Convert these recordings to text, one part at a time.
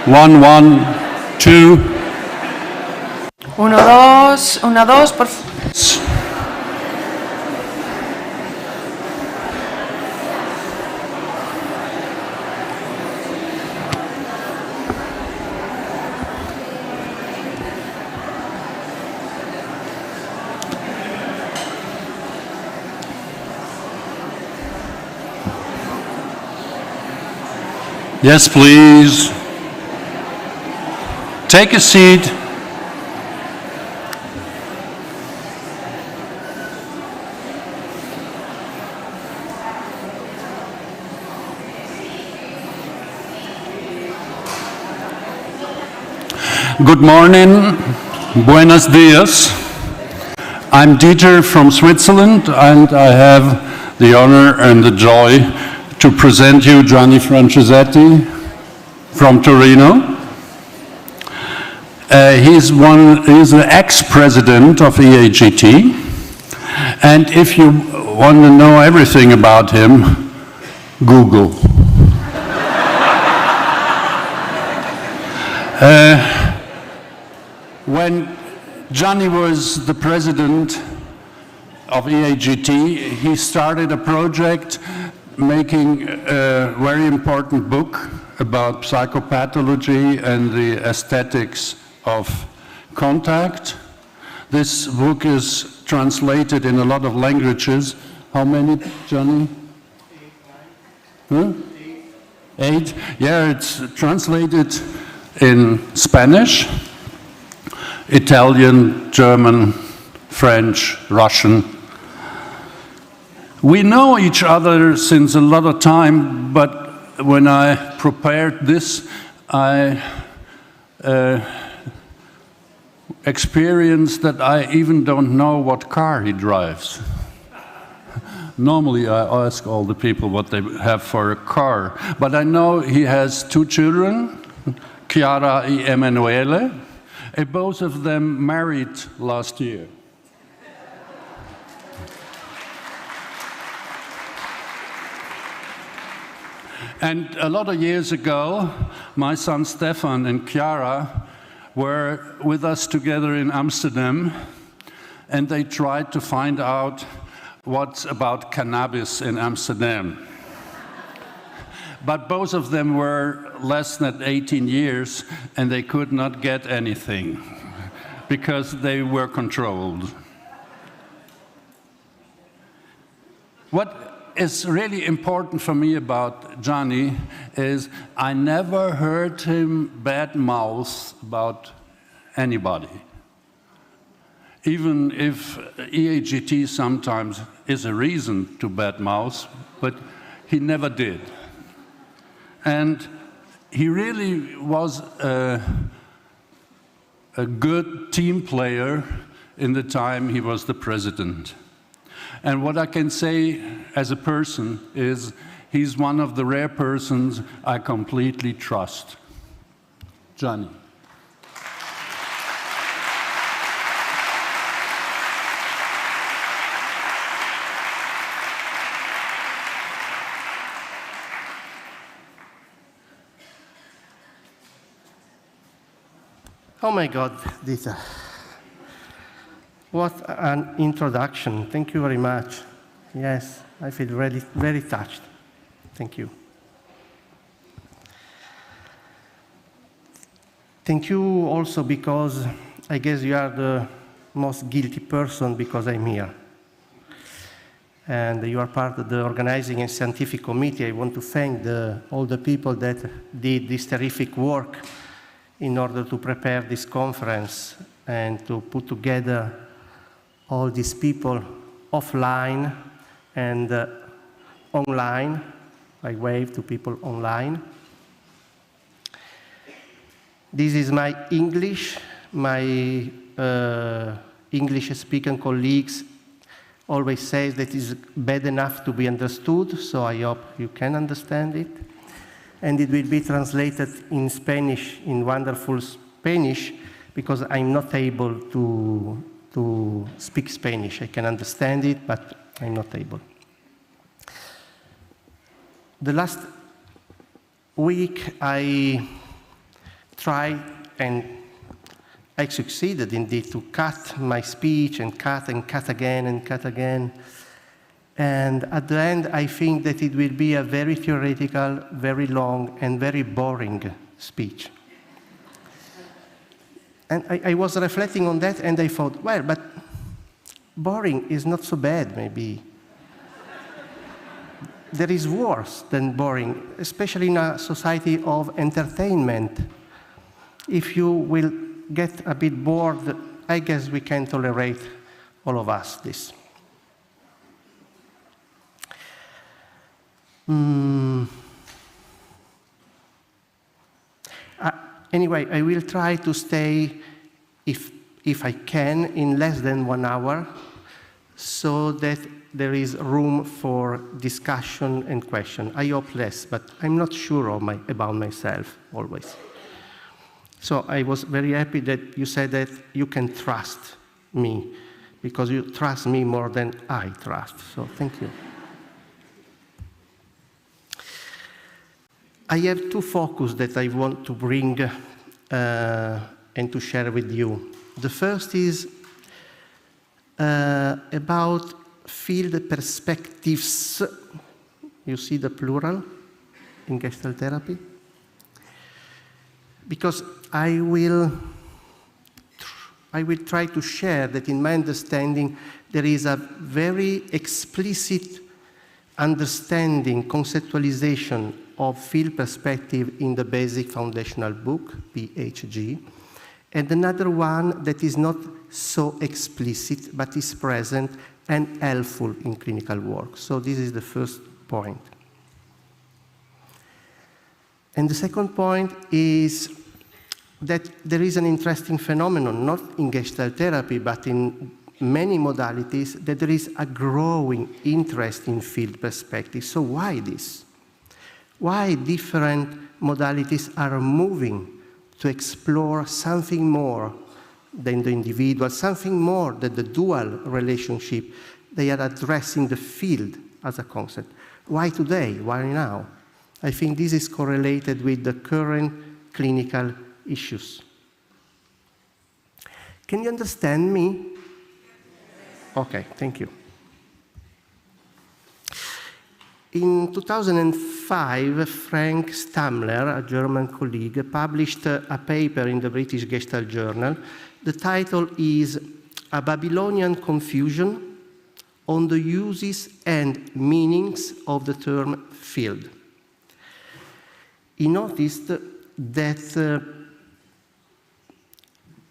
One, one, two. Uno, dos, por favor. Yes, please. Take a seat. Good morning. Buenos dias. I'm Dieter from Switzerland, and I have the honor and the joy to present you Gianni Francesetti from Torino. He's the ex-president of EAGT, and if you want to know everything about him, Google. When Gianni was the president of EAGT, he started a project making a very important book about psychopathology and the aesthetics of contact. This book is translated in a lot of languages. How many, Gianni? 8, 9. Huh? 8? Yeah, it's translated in Spanish, Italian, German, French, Russian. We know each other since a lot of time, but when I prepared this, I experienced that I even don't know what car he drives. Normally I ask all the people what they have for a car, but I know he has 2 children, Chiara and Emanuele, and both of them married last year. And a lot of years ago, my son Stefan and Chiara were with us together in Amsterdam, and they tried to find out what's about cannabis in Amsterdam. But both of them were less than 18 years, and they could not get anything because they were controlled. What is really important for me about Gianni is I never heard him bad mouth about anybody. Even if EAGT sometimes is a reason to bad mouth, but he never did. And he really was a good team player in the time he was the president. And what I can say as a person is he's one of the rare persons I completely trust. Gianni. Oh my God, Dieter. What an introduction. Thank you very much. Yes, I feel really very touched. Thank you. Thank you also because I guess you are the most guilty person because I'm here. And you are part of the organizing and scientific committee. I want to thank all the people that did this terrific work in order to prepare this conference and to put together all these people offline and online. I wave to people online. This is my English. My English-speaking colleagues always say that it's bad enough to be understood, so I hope you can understand it. And it will be translated in Spanish, in wonderful Spanish, because I'm not able to speak Spanish. I can understand it, but I'm not able. The last week, I try, and I succeeded indeed, to cut my speech and cut again and cut again. And at the end, I think that it will be a very theoretical, very long, and very boring speech. And I was reflecting on that, and I thought, well, but boring is not so bad, maybe. There is worse than boring, especially in a society of entertainment. If you will get a bit bored, I guess we can tolerate, all of us, this. Anyway, I will try to stay, if I can, in less than 1 hour, so that there is room for discussion and question. I hope less, but I'm not sure about myself always. So I was very happy that you said that you can trust me, because you trust me more than I trust. So thank you. I have 2 focus that I want to bring and to share with you. The first is about field perspectives. You see the plural in Gestalt therapy? Because I will try to share that in my understanding there is a very explicit understanding, conceptualization of field perspective in the basic foundational book, PHG, and another one that is not so explicit but is present and helpful in clinical work. So this is the first point. And the second point is that there is an interesting phenomenon, not in Gestalt therapy, but in many modalities, that there is a growing interest in field perspective. So why this? Why different modalities are moving to explore something more than the individual, something more than the dual relationship? They are addressing the field as a concept. Why today? Why now? I think this is correlated with the current clinical issues. Can you understand me? Okay, thank you. In 2005, Frank Stamler, a German colleague, published a paper in the British Gestalt Journal. The title is A Babylonian Confusion on the Uses and Meanings of the Term Field. He noticed that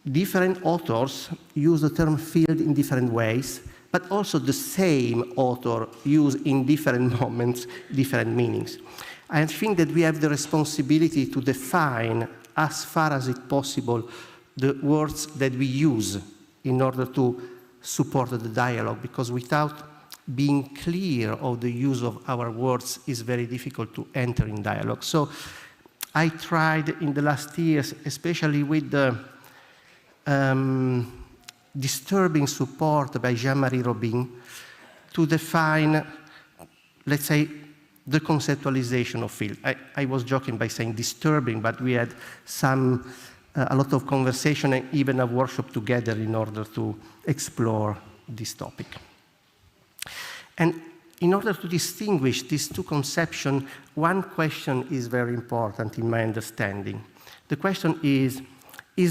different authors use the term field in different ways, but also the same author used in different moments, different meanings. I think that we have the responsibility to define, as far as it's possible, the words that we use in order to support the dialogue, because without being clear of the use of our words, it's very difficult to enter in dialogue. So I tried in the last years, especially with the disturbing support by Jean-Marie Robin, to define, let's say, the conceptualization of field. I was joking by saying disturbing, but we had a lot of conversation and even a workshop together in order to explore this topic. And in order to distinguish these two conceptions, one question is very important in my understanding. The question is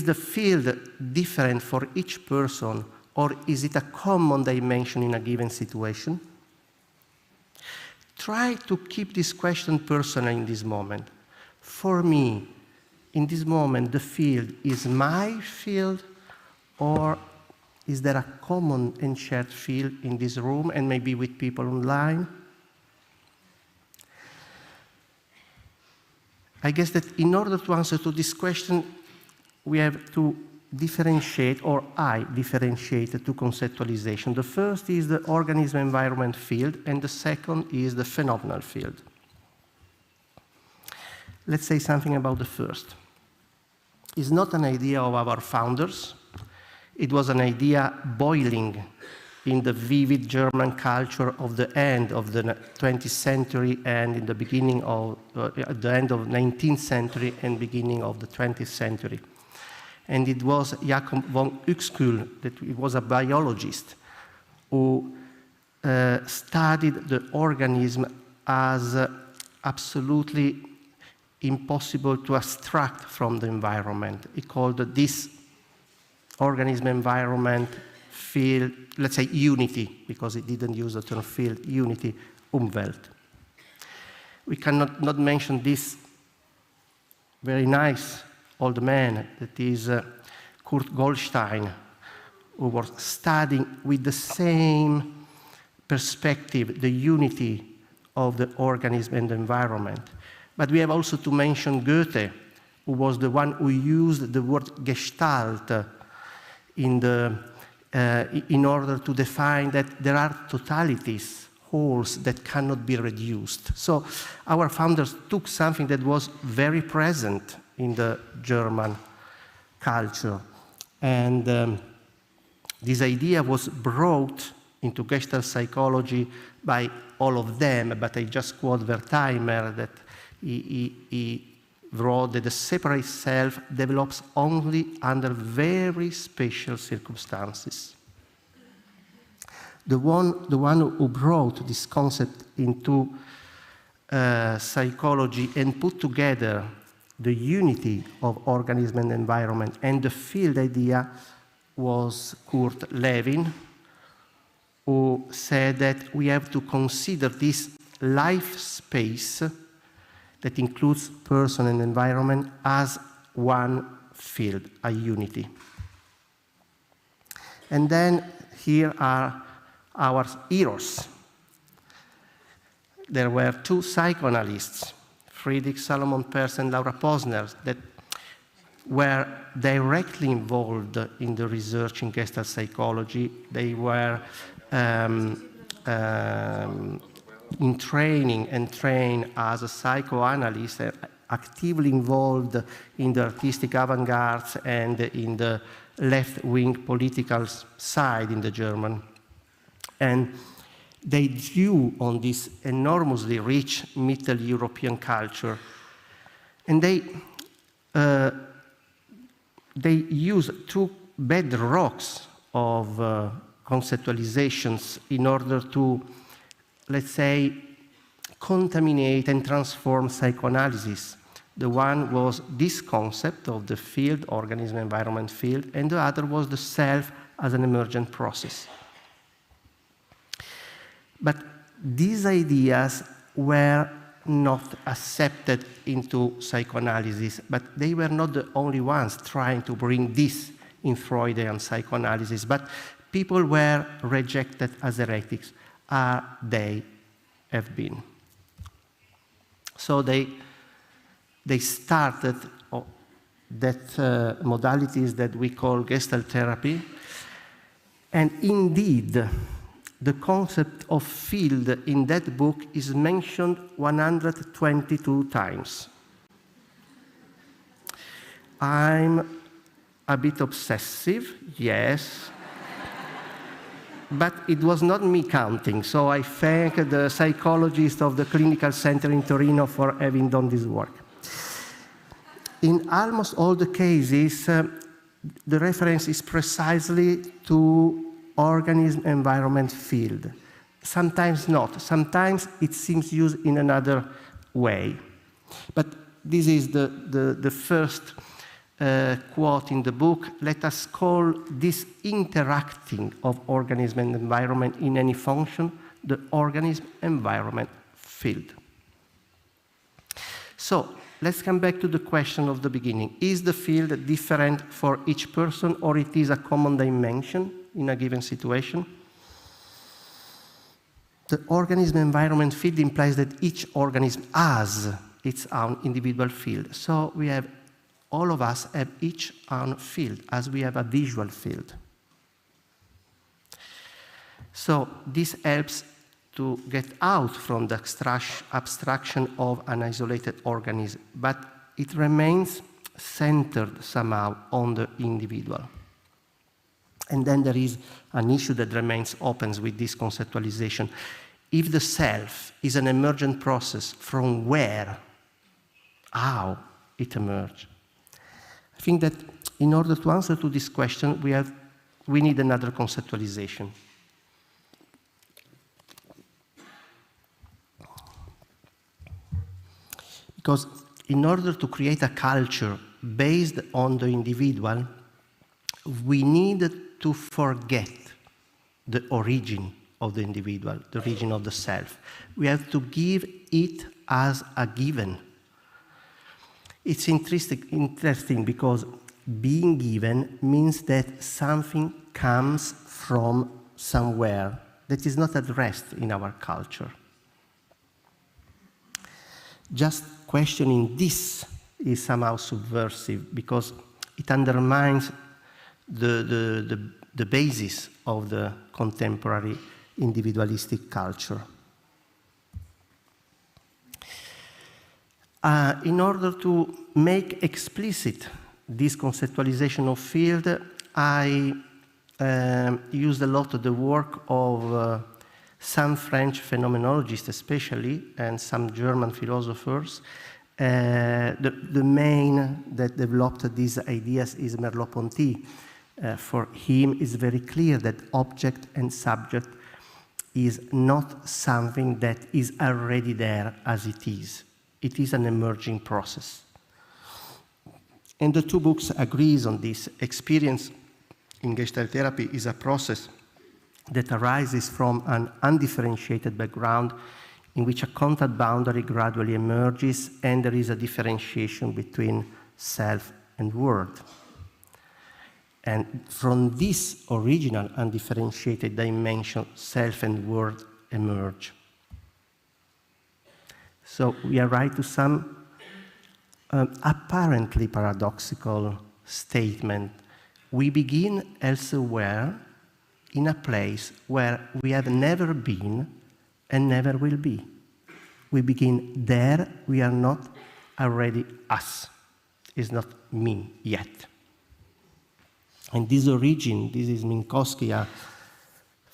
the field different for each person, or is it a common dimension in a given situation? Try to keep this question personal in this moment. For me, in this moment, the field is my field, or is there a common and shared field in this room and maybe with people online? I guess that in order to answer to this question, we have to differentiate, or I differentiate the two conceptualizations. The first is the organism-environment field, and the second is the phenomenal field. Let's say something about the first. It's not an idea of our founders. It was an idea boiling in the vivid German culture of the end of the 20th century and in the beginning of at the end of 19th century and beginning of the 20th century. And it was Jakob von Uexküll, that he was a biologist, who studied the organism as absolutely impossible to abstract from the environment. He called this organism-environment field, let's say unity, because he didn't use the term field, unity, Umwelt. We cannot not mention this very nice old man, that is Kurt Goldstein, who was studying with the same perspective the unity of the organism and the environment. But we have also to mention Goethe, who was the one who used the word Gestalt in order to define that there are totalities, wholes that cannot be reduced. So our founders took something that was very present in the German culture. And this idea was brought into Gestalt psychology by all of them, but I just quote Wertheimer, that he wrote that the separate self develops only under very special circumstances. The one who brought this concept into psychology and put together the unity of organism and environment and the field idea was Kurt Lewin, who said that we have to consider this life space that includes person and environment as one field, a unity. And then here are our heroes. There were two psychoanalysts, Friedrich Salomon Peirce and Laura Posner, that were directly involved in the research in Gestalt psychology. They were in training and trained as a psychoanalyst, actively involved in the artistic avant-garde and in the left-wing political side in the German. And they drew on this enormously rich Middle European culture. And they used two bedrocks of conceptualizations in order to, let's say, contaminate and transform psychoanalysis. The one was this concept of the field, organism-environment field, and the other was the self as an emergent process. But these ideas were not accepted into psychoanalysis, but they were not the only ones trying to bring this in Freudian psychoanalysis, but people were rejected as heretics. They have been. So they started that modalities that we call Gestalt therapy, and indeed the concept of field in that book is mentioned 122 times. I'm a bit obsessive, yes. But it was not me counting, so I thank the psychologist of the clinical center in Torino for having done this work. In almost all the cases, the reference is precisely to organism-environment field. Sometimes not. Sometimes it seems used in another way. But this is the first quote in the book. Let us call this interacting of organism and environment in any function the organism-environment field. So let's come back to the question of the beginning. Is the field different for each person, or it is a common dimension in a given situation? The organism-environment field implies that each organism has its own individual field. So we have, all of us have each own field, as we have a visual field. So this helps to get out from the abstraction of an isolated organism, but it remains centered somehow on the individual. And then there is an issue that remains open with this conceptualization. If the self is an emergent process, from where, how it emerged? I think that in order to answer to this question, we need another conceptualization. Because in order to create a culture based on the individual, we need to forget the origin of the individual, the origin of the self. We have to give it as a given. It's interesting because being given means that something comes from somewhere that is not at rest in our culture. Just questioning this is somehow subversive because it undermines the basis of the contemporary individualistic culture. In order to make explicit this conceptualization of field, I used a lot of the work of some French phenomenologists especially, and some German philosophers. The main that developed these ideas is Merleau-Ponty. For him, it's very clear that object and subject is not something that is already there as it is. It is an emerging process. And the two books agrees on this. Experience in Gestalt therapy is a process that arises from an undifferentiated background in which a contact boundary gradually emerges and there is a differentiation between self and world. And from this original undifferentiated dimension, self and world emerge. So we arrive to some apparently paradoxical statement. We begin elsewhere in a place where we have never been and never will be. We begin there, we are not already us. It's not me yet. And this origin, this is Minkowski, a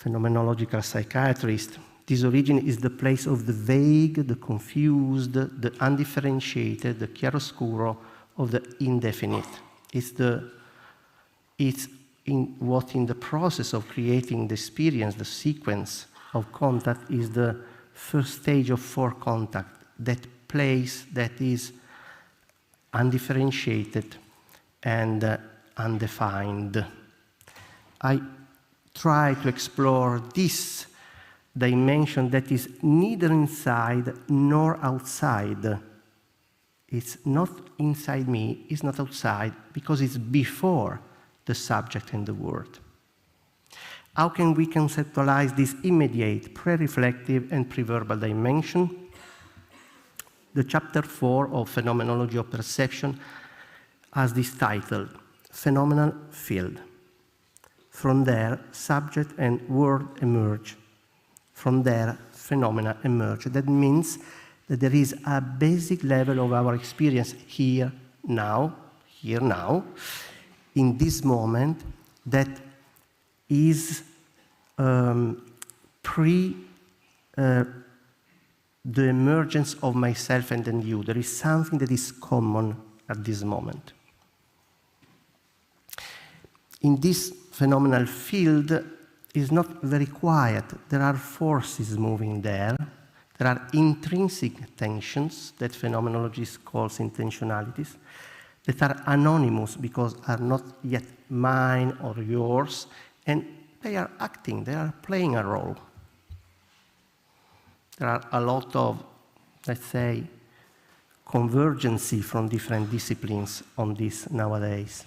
phenomenological psychiatrist, this origin is the place of the vague, the confused, the undifferentiated, the chiaroscuro of the indefinite. It's in what in the process of creating the experience, the sequence of contact is the first stage of forecontact, that place that is undifferentiated and undefined. I try to explore this dimension that is neither inside nor outside. It's not inside me, it's not outside, because it's before the subject and the word. How can we conceptualize this immediate, pre-reflective and pre-verbal dimension? The chapter 4 of Phenomenology of Perception has this title, Phenomenal Field. From there, subject and word emerge. From there, phenomena emerge. That means that there is a basic level of our experience here, now, in this moment, that is pre the emergence of myself and then you. There is something that is common at this moment. In this phenomenal field is not very quiet. There are forces moving there. There are intrinsic tensions that phenomenologists call intentionalities that are anonymous because are not yet mine or yours, and they are acting, they are playing a role. There are a lot of, let's say, convergency from different disciplines on this nowadays.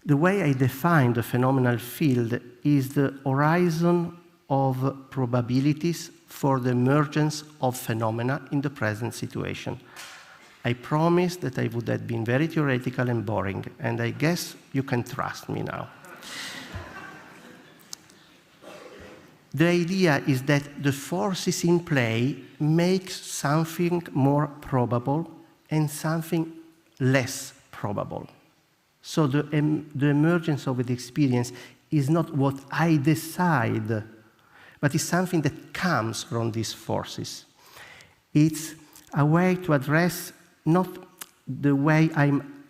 The way I define the phenomenal field is the horizon of probabilities for the emergence of phenomena in the present situation. I promised that I would have been very theoretical and boring, and I guess you can trust me now. The idea is that the forces in play make something more probable and something less probable. So the emergence of the experience is not what I decide, but it's something that comes from these forces. It's a way to address not the way I'm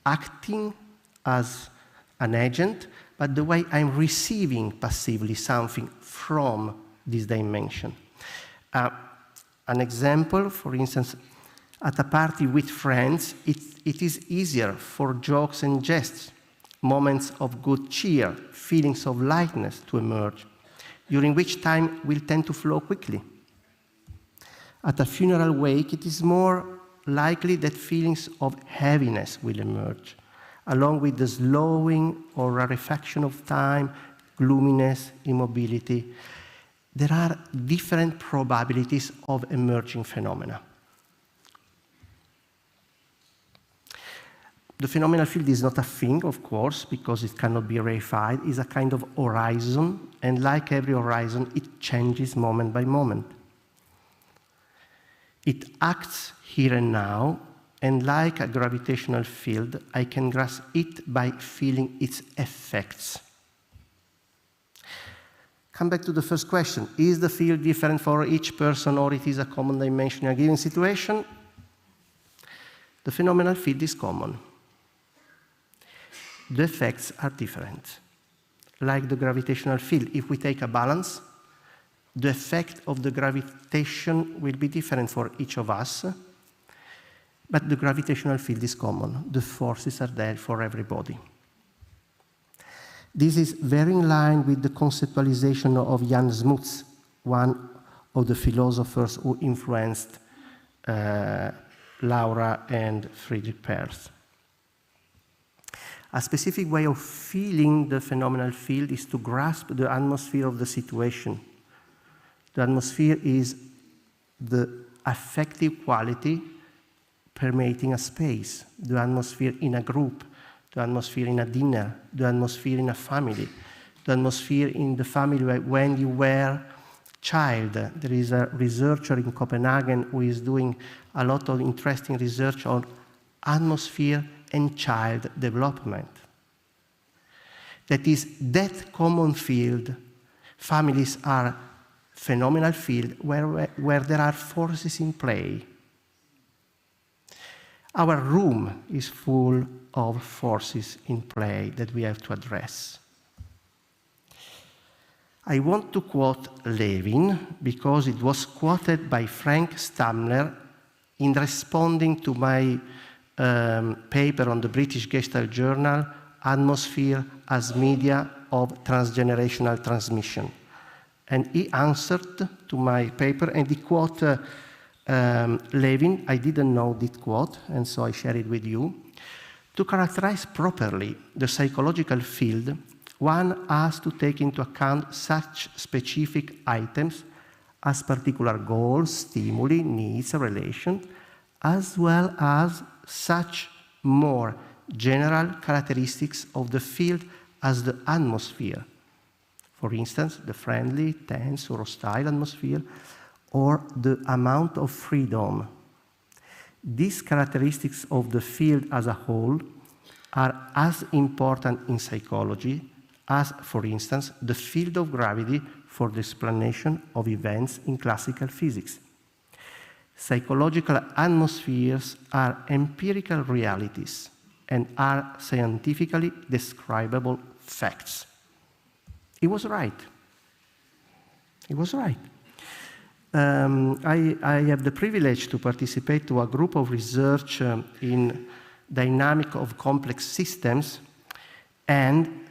acting as an agent, but the way I'm receiving passively something from this dimension. An example, for instance, at a party with friends, it is easier for jokes and jests, moments of good cheer, feelings of lightness to emerge, during which time will tend to flow quickly. At a funeral wake, it is more likely that feelings of heaviness will emerge, along with the slowing or rarefaction of time, gloominess, immobility. There are different probabilities of emerging phenomena. The phenomenal field is not a thing, of course, because it cannot be reified. It's a kind of horizon, and like every horizon, it changes moment by moment. It acts here and now, and like a gravitational field, I can grasp it by feeling its effects. Come back to the first question. Is the field different for each person, or it is a common dimension in a given situation? The phenomenal field is common. The effects are different. Like the gravitational field, if we take a balance, the effect of the gravitation will be different for each of us, but the gravitational field is common. The forces are there for everybody. This is very in line with the conceptualization of Jan Smuts, one of the philosophers who influenced Laura and Friedrich Perls. A specific way of feeling the phenomenal field is to grasp the atmosphere of the situation. The atmosphere is the affective quality permeating a space, the atmosphere in a group, the atmosphere in a dinner, the atmosphere in a family, the atmosphere in the family when you were child. There is a researcher in Copenhagen who is doing a lot of interesting research on atmosphere and child development. That is, that common field, families are phenomenal field where there are forces in play. Our room is full of forces in play that we have to address. I want to quote Levin because it was quoted by Frank Stamler in responding to my paper on the British Gestalt journal, Atmosphere as Media of Transgenerational Transmission. And he answered to my paper, and he quoted Levin. I didn't know this quote, and so I share it with you. To characterize properly the psychological field, one has to take into account such specific items as particular goals, stimuli, needs, relations, as well as such more general characteristics of the field as the atmosphere. For instance, the friendly, tense, or hostile atmosphere, or the amount of freedom. These characteristics of the field as a whole are as important in psychology as, for instance, the field of gravity for the explanation of events in classical physics. Psychological atmospheres are empirical realities and are scientifically describable facts. He was right. He was right. I have the privilege to participate to a group of research in dynamic of complex systems, and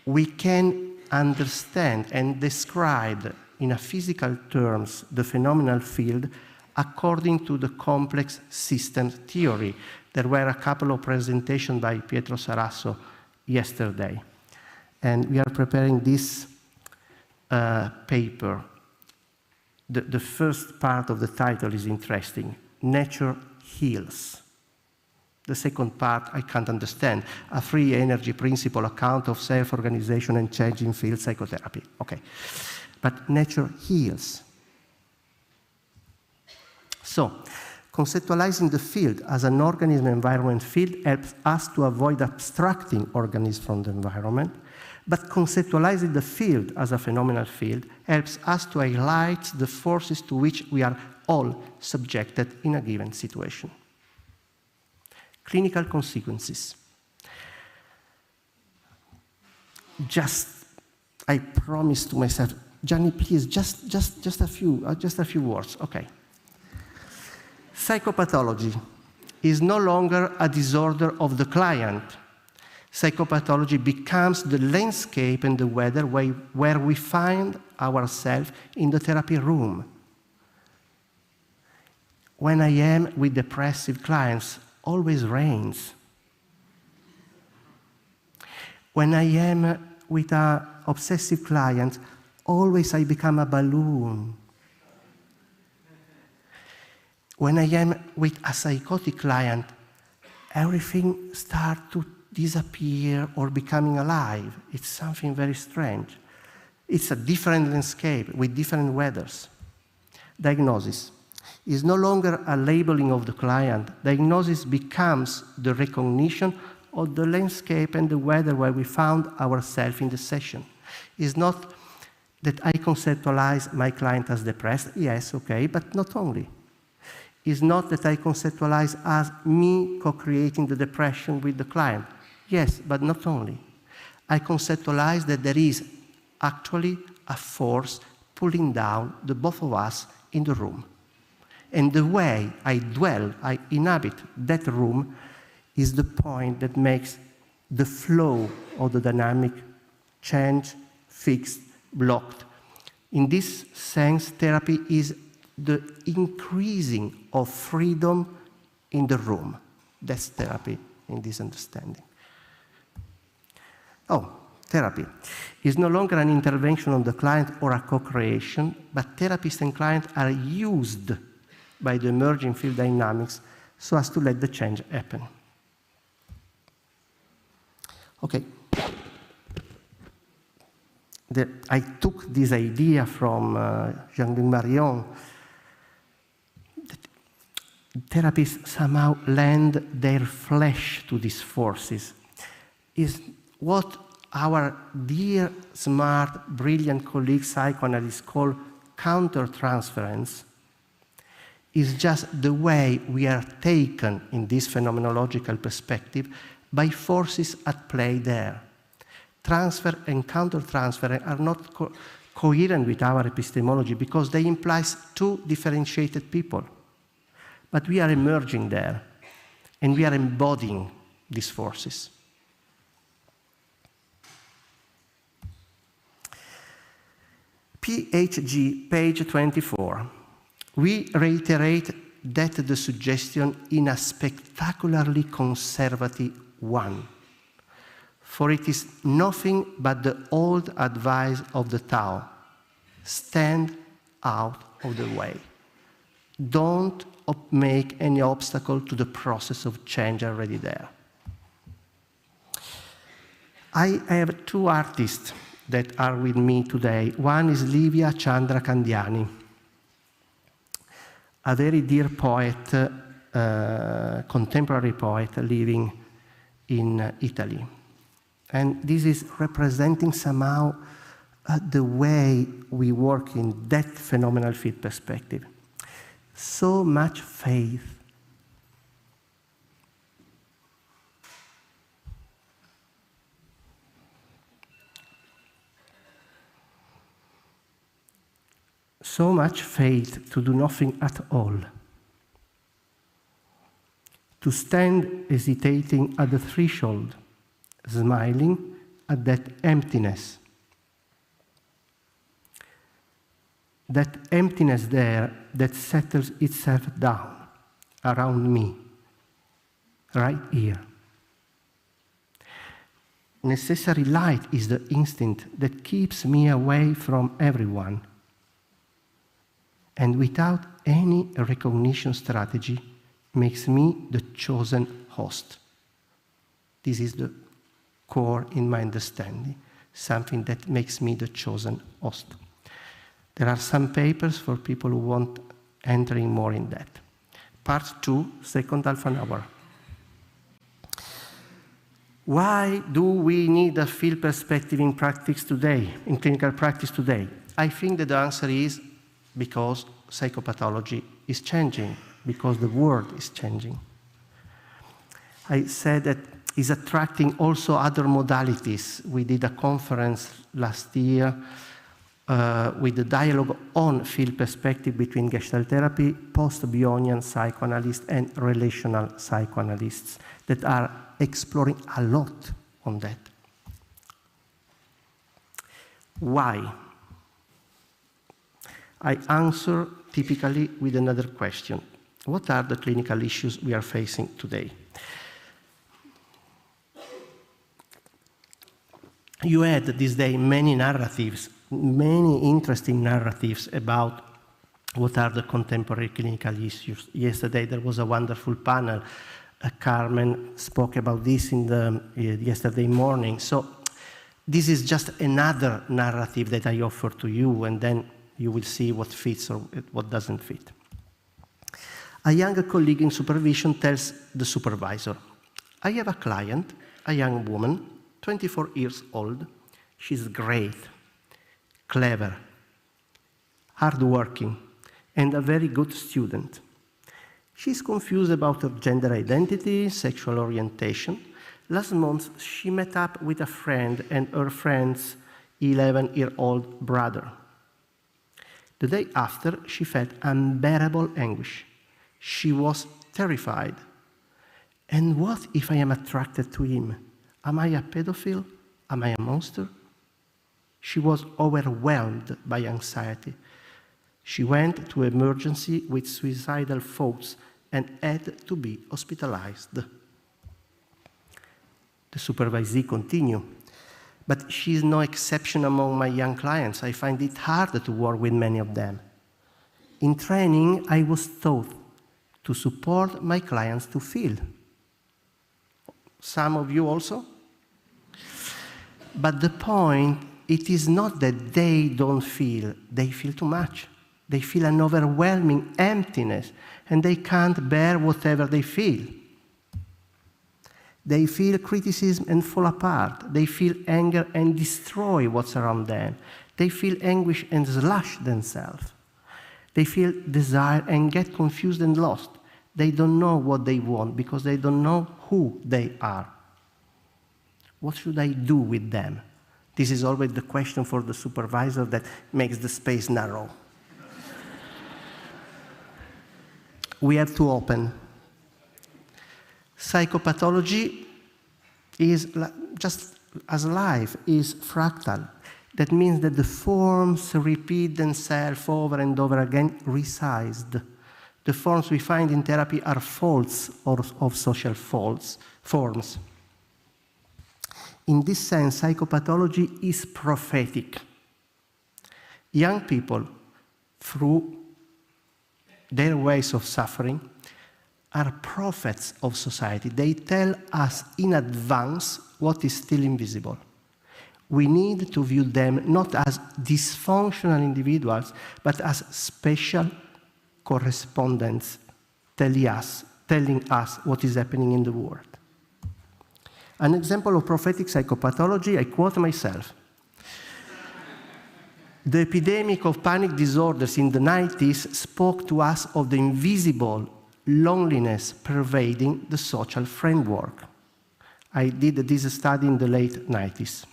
we can understand and describe in a physical terms the phenomenal field according to the complex system theory. There were a couple of presentations by Pietro Sarasso yesterday, and we are preparing this paper. The first part of the title is interesting. Nature heals. The second part I can't understand. A free energy principle account of self-organization and change in field psychotherapy. Okay. But nature heals. So, Conceptualizing the field as an organism-environment field helps us to avoid abstracting organisms from the environment, but conceptualizing the field as a phenomenal field helps us to highlight the forces to which we are all subjected in a given situation. Clinical consequences. I promise to myself, Gianni, please, just a few words, okay. Psychopathology is no longer a disorder of the client. Psychopathology becomes the landscape and the weather where we find ourselves in the therapy room. When I am with depressive clients, always rains. When I am with an obsessive client, always I become a balloon. When I am with a psychotic client, everything starts to disappear or becoming alive. It's something very strange. It's a different landscape with different weathers. Diagnosis is no longer a labeling of the client. Diagnosis becomes the recognition of the landscape and the weather where we found ourselves in the session. It's not that I conceptualize my client as depressed. Yes, okay, but not only. It's not that I conceptualize as me co-creating the depression with the client. Yes, but not only. I conceptualize that there is actually a force pulling down the both of us in the room. And the way I inhabit that room is the point that makes the flow of the dynamic change, fixed, blocked. In this sense, therapy is the increasing of freedom in the room. That's therapy in this understanding. Therapy is no longer an intervention on the client or a co-creation, but therapist and client are used by the emerging field dynamics so as to let the change happen. Okay. I took this idea from Jean-Luc Marion. Therapists somehow lend their flesh to these forces. Is what our dear, smart, brilliant colleague psychoanalysts call countertransference is just the way we are taken in this phenomenological perspective by forces at play there. Transfer and countertransfer are not coherent with our epistemology because they imply two differentiated people. But we are emerging there, and we are embodying these forces. PHG, page 24. We reiterate that the suggestion in a spectacularly conservative one. For it is nothing but the old advice of the Tao. Stand out of the way. Don't make any obstacle to the process of change already there. I have two artists that are with me today. One is Livia Chandra Candiani, a very dear poet, contemporary poet living in Italy. And this is representing somehow the way we work in that phenomenal field perspective. So much faith. So much faith to do nothing at all. To stand hesitating at the threshold, smiling at that emptiness. That emptiness there that settles itself down around me, right here. Necessary light is the instinct that keeps me away from everyone. And without any recognition strategy, makes me the chosen host. This is the core in my understanding, something that makes me the chosen host. There are some papers for people who want entering more in that. Part 2, second half an hour. Why do we need a field perspective in practice today, in clinical practice today? I think that the answer is because psychopathology is changing, because the world is changing. I said that it's attracting also other modalities. We did a conference last year with the dialogue on field perspective between Gestalt therapy, post-Bionian psychoanalysts, and relational psychoanalysts that are exploring a lot on that. Why? I answer typically with another question. What are the clinical issues we are facing today? You had this day many narratives, many interesting narratives about what are the contemporary clinical issues. Yesterday there was a wonderful panel. Carmen spoke about this in the yesterday morning. So this is just another narrative that I offer to you, and then you will see what fits or what doesn't fit. A younger colleague in supervision tells the supervisor, I have a client, a young woman, 24 years old. She's great, clever, hardworking, and a very good student. She's confused about her gender identity, sexual orientation. Last month, she met up with a friend and her friend's 11-year-old brother. The day after, she felt unbearable anguish. She was terrified. And what if I am attracted to him? Am I a pedophile? Am I a monster? She was overwhelmed by anxiety. She went to emergency with suicidal thoughts and had to be hospitalized. The supervisee continued, but she is no exception among my young clients. I find it hard to work with many of them. In training, I was taught to support my clients to feel. Some of you also? But the point, it is not that they don't feel, they feel too much. They feel an overwhelming emptiness, and they can't bear whatever they feel. They feel criticism and fall apart. They feel anger and destroy what's around them. They feel anguish and slash themselves. They feel desire and get confused and lost. They don't know what they want because they don't know who they are. What should I do with them? This is always the question for the supervisor that makes the space narrow. We have to open. Psychopathology is just as life is fractal. That means that the forms repeat themselves over and over again, resized. The forms we find in therapy are faults or of social forms. In this sense, psychopathology is prophetic. Young people, through their ways of suffering, are prophets of society. They tell us in advance what is still invisible. We need to view them not as dysfunctional individuals, but as special correspondents telling us what is happening in the world. An example of prophetic psychopathology, I quote myself. The epidemic of panic disorders in the 90s spoke to us of the invisible loneliness pervading the social framework. I did this study in the late 90s.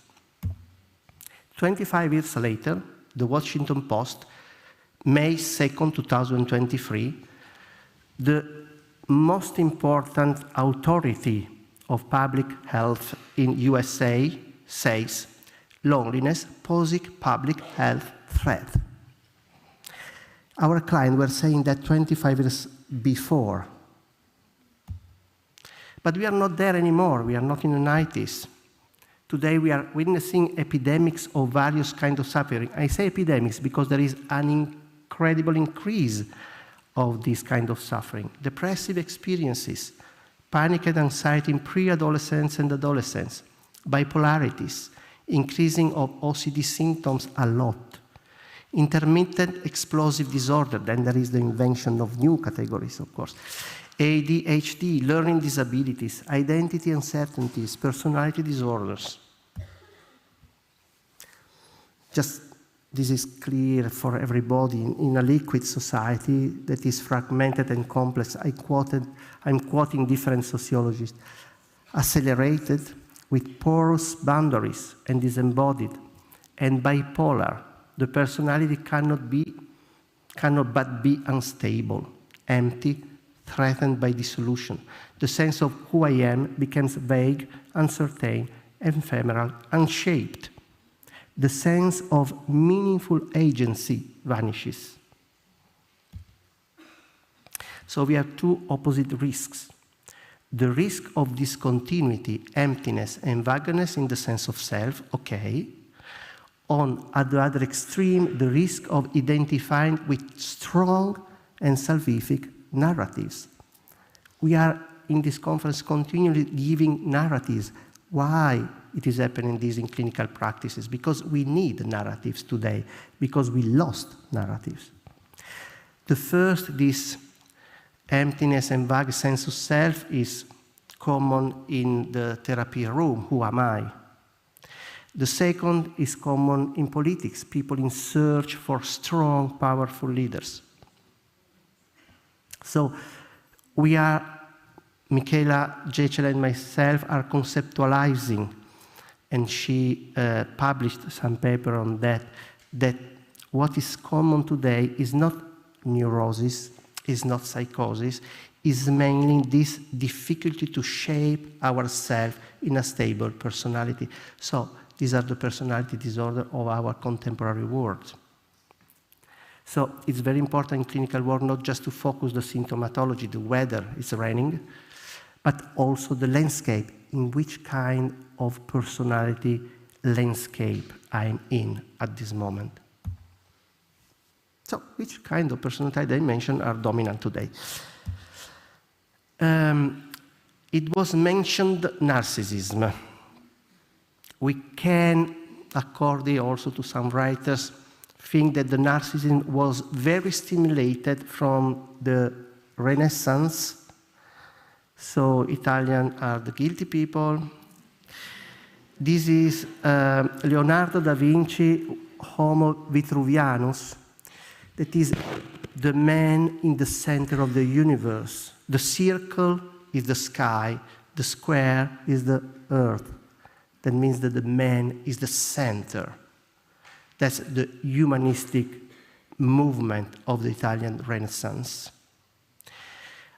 25 years later, the Washington Post, May 2nd, 2023, the most important authority of public health in USA says, loneliness poses public health threat. Our clients were saying that 25 years before. But we are not there anymore. We are not in the 90s. Today we are witnessing epidemics of various kinds of suffering. I say epidemics because there is an incredible increase of this kind of suffering. Depressive experiences, panic and anxiety in pre-adolescents and adolescents, bipolarities, increasing of OCD symptoms a lot. intermittent explosive disorder, then there is the invention of new categories, of course. ADHD, learning disabilities, identity uncertainties, personality disorders. Just, this is clear for everybody. In a liquid society that is fragmented and complex, I'm quoting different sociologists, accelerated, with porous boundaries and disembodied, and bipolar, the personality cannot but be unstable, empty, threatened by dissolution. The sense of who I am becomes vague, uncertain, ephemeral, unshaped. The sense of meaningful agency vanishes. So we have two opposite risks. The risk of discontinuity, emptiness, and vagueness in the sense of self, okay. At the other extreme, the risk of identifying with strong and salvific narratives. We are in this conference continually giving narratives. Why it is happening this in clinical practices? Because we need narratives today, because we lost narratives. The first, this emptiness and vague sense of self, is common in the therapy room. Who am I? The second is common in politics, people in search for strong, powerful leaders. So we are, Michaela Jechel and myself are conceptualizing, and she published some paper on that what is common today is not neurosis, is not psychosis, is mainly this difficulty to shape ourselves in a stable personality. So these are the personality disorders of our contemporary world. So it's very important in clinical work not just to focus the symptomatology, the weather is raining, but also the landscape, in which kind of personality landscape I'm in at this moment. So which kind of personality dimensions are dominant today? It was mentioned narcissism. We can, according also to some writers, think that the narcissism was very stimulated from the Renaissance. So Italians are the guilty people. This is Leonardo da Vinci, Homo Vitruvianus, that is the man in the center of the universe. The circle is the sky, the square is the earth. That means that the man is the center. That's the humanistic movement of the Italian Renaissance.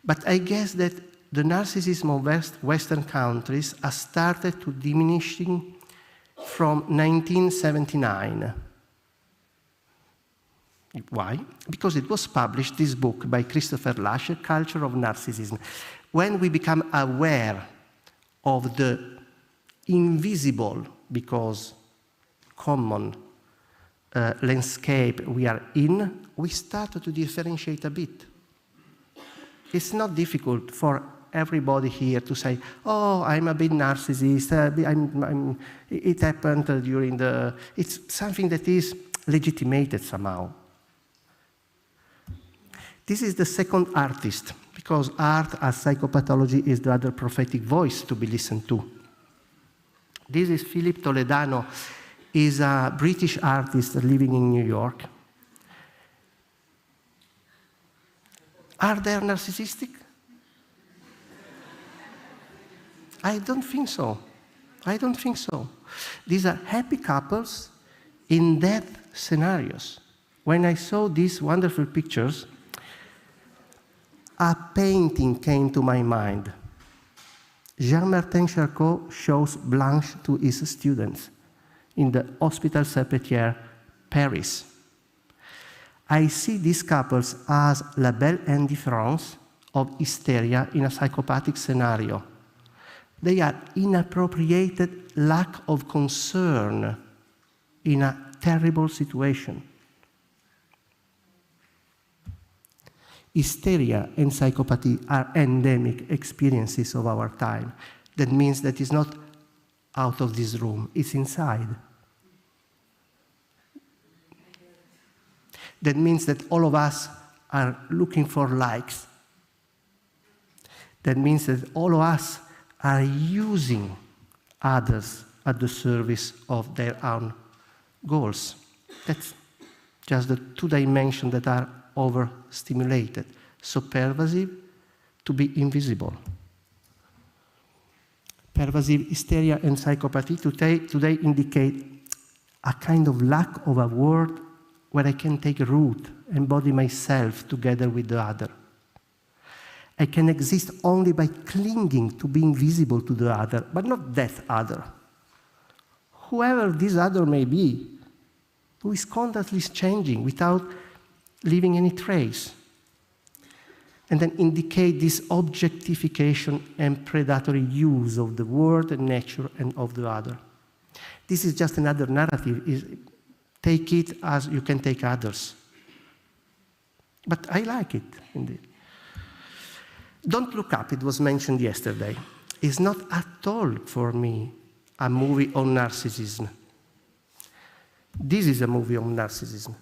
But I guess that the narcissism of Western countries has started to diminishing from 1979. Why? Because it was published, this book by Christopher Lasher, Culture of Narcissism. When we become aware of the invisible, because common landscape we are in, we start to differentiate a bit. It's not difficult for everybody here to say, oh, I'm a bit narcissist, it happened during the... It's something that is legitimated somehow. This is the second artist, because art as psychopathology is the other prophetic voice to be listened to. This is Philip Toledano. He's a British artist living in New York. Are they narcissistic? I don't think so. I don't think so. These are happy couples in death scenarios. When I saw these wonderful pictures, a painting came to my mind. Jean-Martin Charcot shows Blanche to his students in the Hospital Salpêtrière, Paris. I see these couples as la belle indifference of hysteria in a psychopathic scenario. They are inappropriated lack of concern in a terrible situation. Hysteria and psychopathy are endemic experiences of our time. That means that it's not out of this room, it's inside. That means that all of us are looking for likes. That means that all of us are using others at the service of their own goals. That's just the two dimensions that are overstimulated. So pervasive to be invisible. Pervasive hysteria and psychopathy today indicate a kind of lack of a word where I can take root, embody myself together with the other. I can exist only by clinging to being visible to the other, but not that other. Whoever this other may be, who is constantly changing without leaving any trace. And then indicate this objectification and predatory use of the world and nature and of the other. This is just another narrative. Take it as you can take others. But I like it, indeed. Don't Look Up, it was mentioned yesterday, is not at all, for me, a movie on narcissism. This is a movie on narcissism.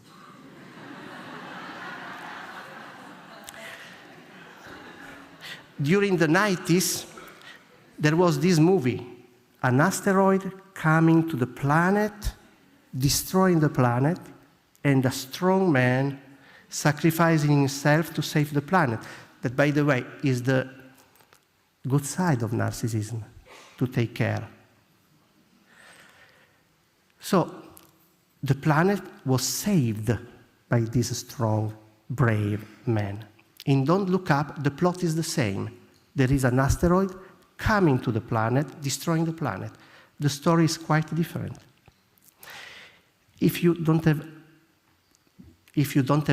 During the 90s, there was this movie, an asteroid coming to the planet, destroying the planet, and a strong man sacrificing himself to save the planet. That, by the way, is the good side of narcissism, to take care. So, the planet was saved by this strong, brave man. In Don't Look Up, the plot is the same. There is an asteroid coming to the planet, destroying the planet. The story is quite different. If you don't have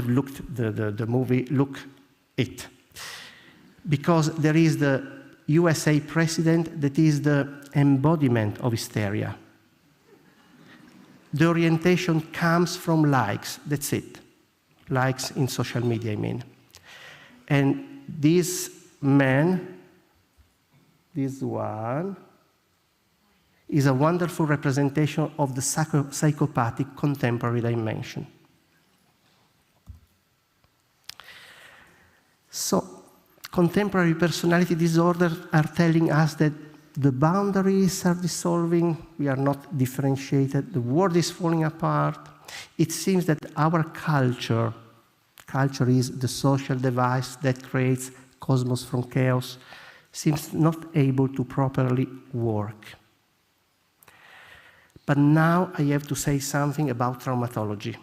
looked the movie, look it. Because there is the USA president that is the embodiment of hysteria. The orientation comes from likes, that's it. Likes in social media, I mean. And this man, this one, is a wonderful representation of the psychopathic contemporary dimension. So, contemporary personality disorders are telling us that the boundaries are dissolving, we are not differentiated, the world is falling apart. It seems that our culture is the social device that creates cosmos from chaos, seems not able to properly work. But now I have to say something about traumatology.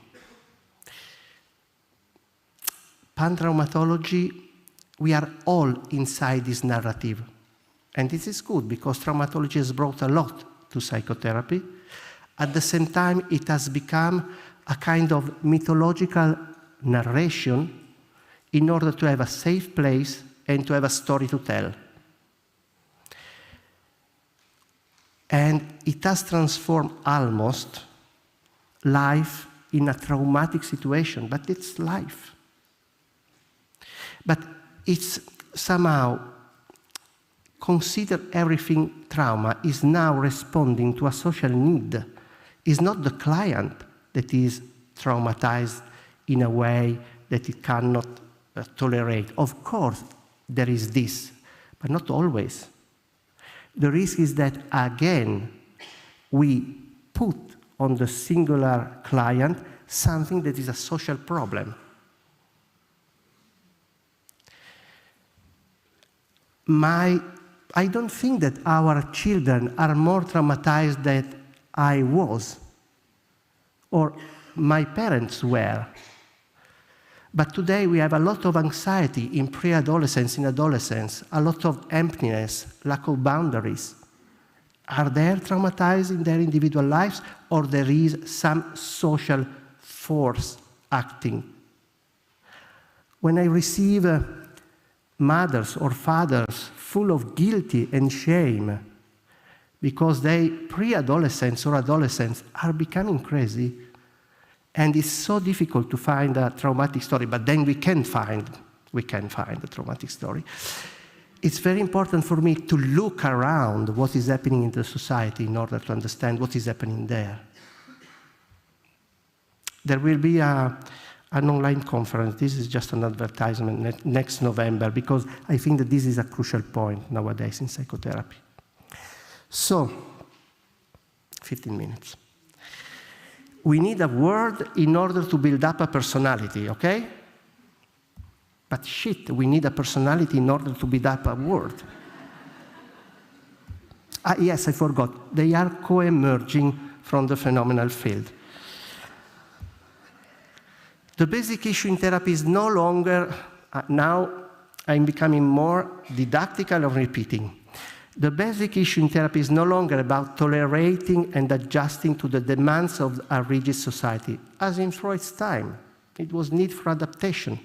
Pan-traumatology, we are all inside this narrative. And this is good because traumatology has brought a lot to psychotherapy. At the same time, it has become a kind of mythological narration in order to have a safe place and to have a story to tell. And it has transformed almost life in a traumatic situation, but it's life. But it's somehow consider everything trauma is now responding to a social need. It's not the client that is traumatized in a way that it cannot tolerate. Of course, there is this, but not always. The risk is that, again, we put on the singular client something that is a social problem. I don't think that our children are more traumatized than I was, or my parents were. But today we have a lot of anxiety in pre-adolescence, in adolescence, a lot of emptiness, lack of boundaries. Are they traumatized in their individual lives, or there is some social force acting? When I receive mothers or fathers full of guilty and shame because they, pre-adolescents or adolescents, are becoming crazy, and it's so difficult to find a traumatic story, but then we can find a traumatic story. It's very important for me to look around what is happening in the society in order to understand what is happening there. There will be a an online conference. This is just an advertisement next November, because I think that this is a crucial point nowadays in psychotherapy. So, 15 minutes. We need a word in order to build up a personality, okay? But shit, we need a personality in order to build up a word. Yes, I forgot. They are co-emerging from the phenomenal field. The basic issue in therapy is no longer, now I'm becoming more didactical of repeating. The basic issue in therapy is no longer about tolerating and adjusting to the demands of a rigid society. As in Freud's time, it was need for adaptation.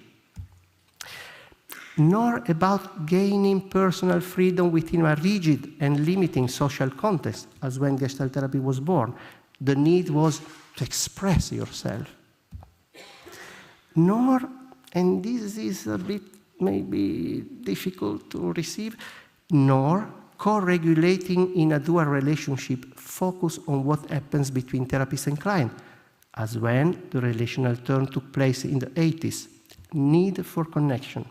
Nor about gaining personal freedom within a rigid and limiting social context, as when Gestalt therapy was born. The need was to express yourself. Nor, and this is a bit maybe difficult to receive, nor co-regulating in a dual relationship focus on what happens between therapist and client, as when the relational turn took place in the 80s, need for connection.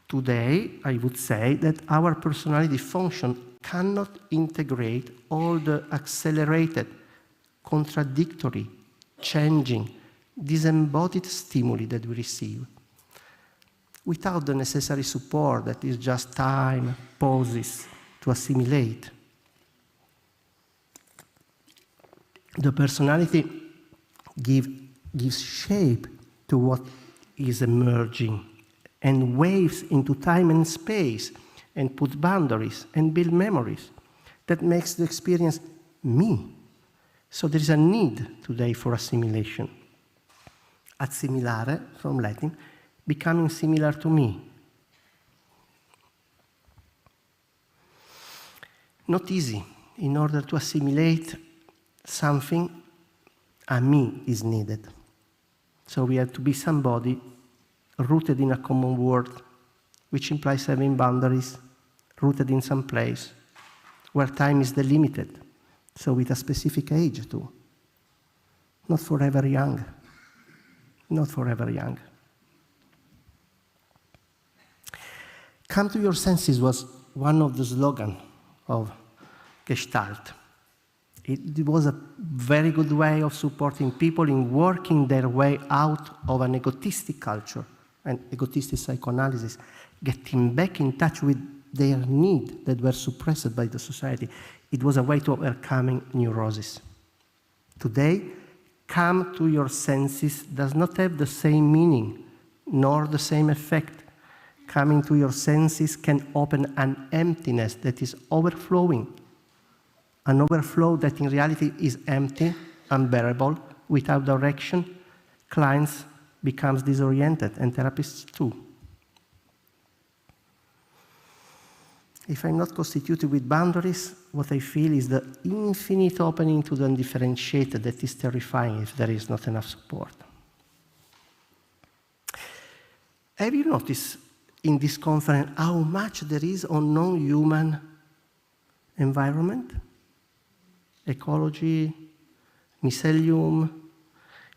Today, I would say that our personality function cannot integrate all the accelerated, contradictory, changing, disembodied stimuli that we receive, without the necessary support that is just time, pauses to assimilate. The personality gives shape to what is emerging and waves into time and space and put boundaries and build memories that makes the experience me. So there is a need today for assimilation. Assimilare, from Latin, becoming similar to me. Not easy. In order to assimilate something, a me is needed. So we have to be somebody rooted in a common world, which implies having boundaries, rooted in some place, where time is delimited, so with a specific age too. Not forever young. Not forever young. Come to your senses was one of the slogans of Gestalt. It was a very good way of supporting people in working their way out of an egotistic culture and egotistic psychoanalysis, getting back in touch with their needs that were suppressed by the society. It was a way to overcoming neurosis. Today, come to your senses does not have the same meaning, nor the same effect. Coming to your senses can open an emptiness that is overflowing, an overflow that in reality is empty, unbearable, without direction. Clients becomes disoriented, and therapists too. If I'm not constituted with boundaries, what I feel is the infinite opening to the undifferentiated that is terrifying if there is not enough support. Have you noticed in this conference how much there is on non-human environment? Ecology, mycelium.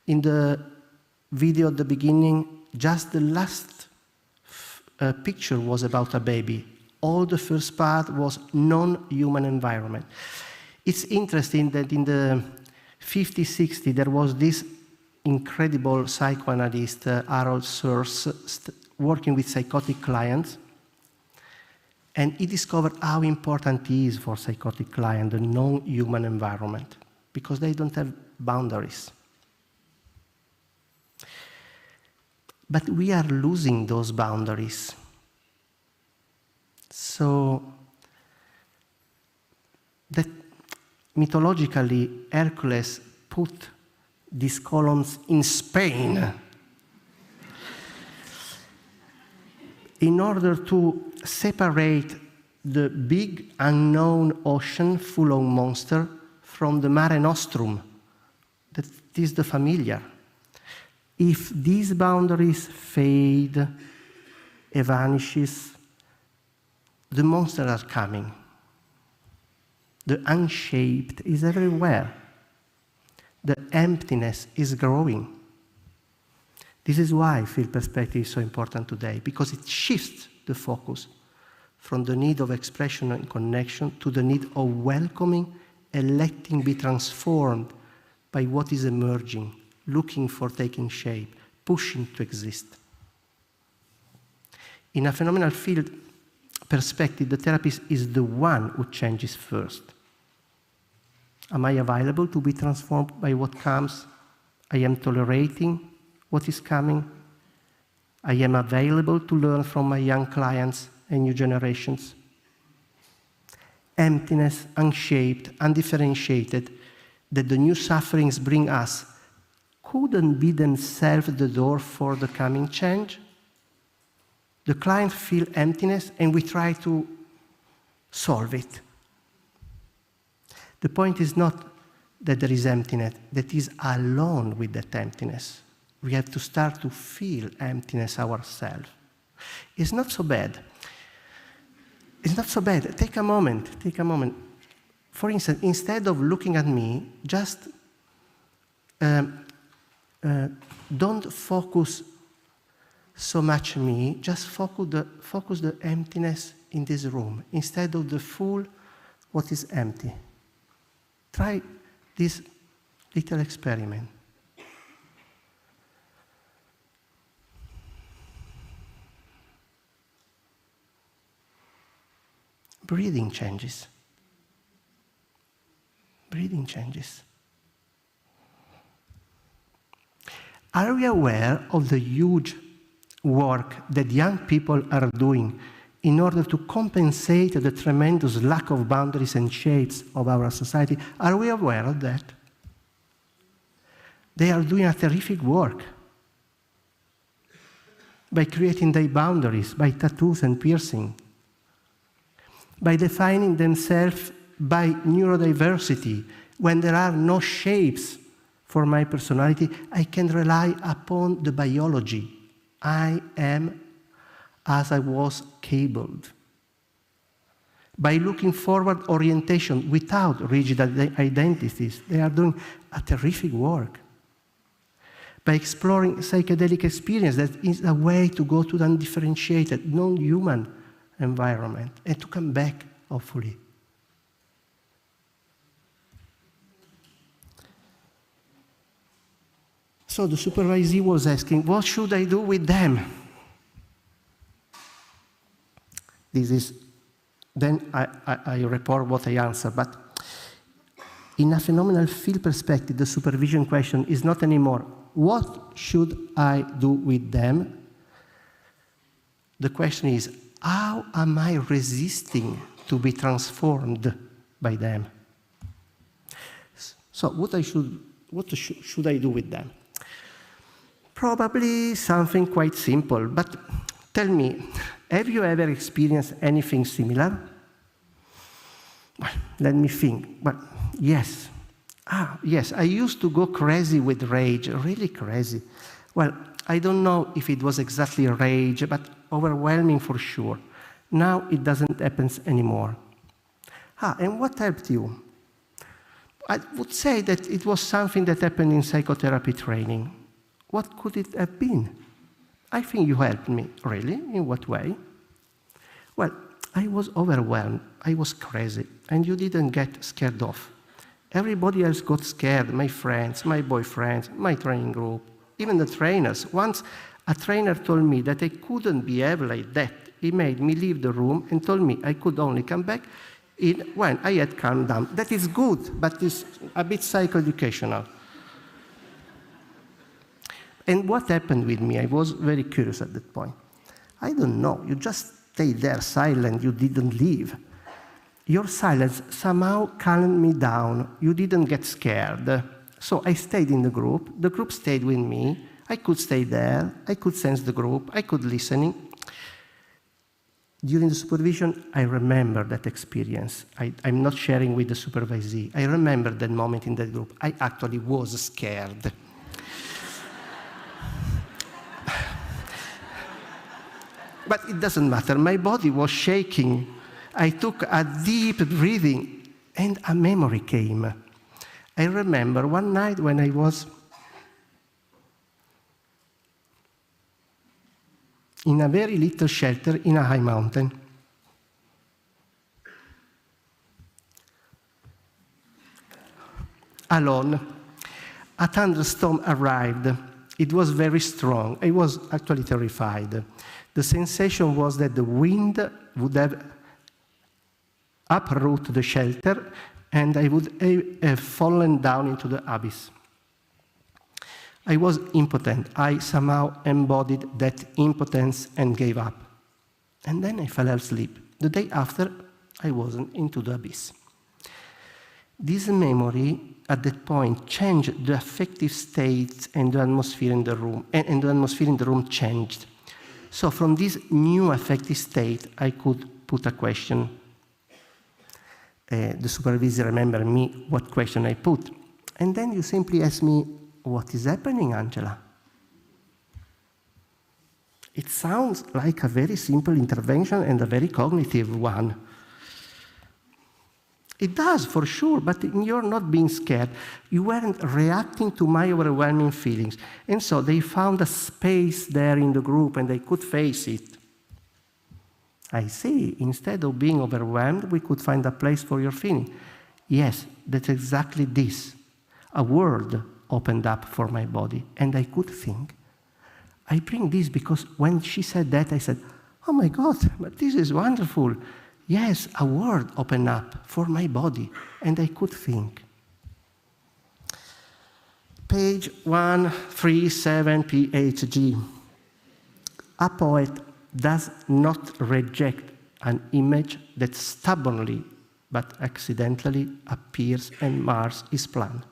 In the video at the beginning, just the last picture was about a baby. All the first part was non-human environment. It's interesting that in the 50s, 60s, there was this incredible psychoanalyst, Harold Searles, working with psychotic clients. And he discovered how important it is for psychotic clients, the non-human environment, because they don't have boundaries. But we are losing those boundaries. So that mythologically, Hercules put these columns in Spain in order to separate the big unknown ocean full of monsters from the Mare Nostrum, that is the familiar. If these boundaries fade, vanishes, the monsters are coming. The unshaped is everywhere. The emptiness is growing. This is why field perspective is so important today, because it shifts the focus from the need of expression and connection to the need of welcoming and letting be transformed by what is emerging, looking for taking shape, pushing to exist. In a phenomenal field perspective, the therapist is the one who changes first. Am I available to be transformed by what comes? I am tolerating what is coming. I am available to learn from my young clients and new generations. Emptiness, unshaped, undifferentiated, that the new sufferings bring us, couldn't be themselves the door for the coming change. The client feels emptiness and we try to solve it. The point is not that there is emptiness, that is alone with that emptiness. We have to start to feel emptiness ourselves. It's not so bad. It's not so bad. Take a moment. For instance, instead of looking at me, just don't focus so much me, just focus the emptiness in this room, instead of the full, what is empty. Try this little experiment. Breathing changes. Breathing changes. Are we aware of the huge work that young people are doing in order to compensate the tremendous lack of boundaries and shapes of our society? Are we aware of that? They are doing a terrific work by creating their boundaries, by tattoos and piercing, by defining themselves by neurodiversity. When there are no shapes for my personality, I can rely upon the biology. I am as I was cabled. By looking forward orientation without rigid identities, they are doing a terrific work. By exploring psychedelic experience, that is a way to go to the undifferentiated, non-human environment and to come back, hopefully. So the supervisee was asking, what should I do with them? Then I report what I answer, but in a phenomenal field perspective, the supervision question is not anymore, what should I do with them? The question is, how am I resisting to be transformed by them? So what should I do with them? Probably something quite simple, but tell me, have you ever experienced anything similar? Well, let me think. Well, yes. Yes, I used to go crazy with rage, really crazy. Well, I don't know if it was exactly rage, but overwhelming for sure. Now it doesn't happen anymore. And what helped you? I would say that it was something that happened in psychotherapy training. What could it have been? I think you helped me. Really? In what way? Well, I was overwhelmed. I was crazy. And you didn't get scared off. Everybody else got scared. My friends, my boyfriends, my training group, even the trainers. Once a trainer told me that I couldn't behave like that. He made me leave the room and told me I could only come back when I had calmed down. That is good, but it's a bit psychoeducational. And what happened with me? I was very curious at that point. I don't know. You just stayed there silent. You didn't leave. Your silence somehow calmed me down. You didn't get scared. So I stayed in the group. The group stayed with me. I could stay there. I could sense the group. I could listen. During the supervision, I remember that experience. I'm not sharing with the supervisee. I remember that moment in that group. I actually was scared. But it doesn't matter. My body was shaking. I took a deep breathing, and a memory came. I remember one night when I was in a very little shelter in a high mountain. Alone. A thunderstorm arrived. It was very strong. I was actually terrified. The sensation was that the wind would have uprooted the shelter and I would have fallen down into the abyss. I was impotent. I somehow embodied that impotence and gave up. And then I fell asleep. The day after, I wasn't into the abyss. This memory at that point changed the affective states and the atmosphere in the room, and the atmosphere in the room changed. So from this new affective state, I could put a question. The supervisor remembered me what question I put. And then you simply ask me, what is happening, Angela? It sounds like a very simple intervention and a very cognitive one. It does, for sure, but you're not being scared. You weren't reacting to my overwhelming feelings. And so they found a space there in the group and they could face it. I see, instead of being overwhelmed, we could find a place for your feeling. Yes, that's exactly this. A world opened up for my body, and I could think. I bring this because when she said that, I said, oh my God, but this is wonderful. Yes, a world opened up for my body, and I could think. Page 137, PHG. A poet does not reject an image that stubbornly but accidentally appears and mars his plan.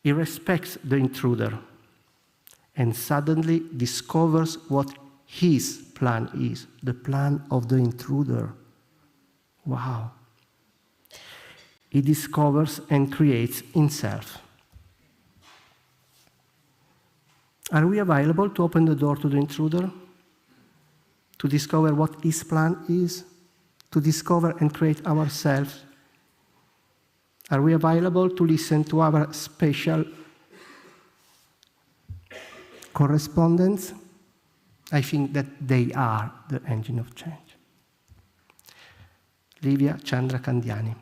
He respects the intruder and suddenly discovers what his plan is, the plan of the intruder. Wow. He discovers and creates himself. Are we available to open the door to the intruder? To discover what his plan is? To discover and create ourselves? Are we available to listen to our special correspondents? I think that they are the engine of change. Livia Chandra Kandiani.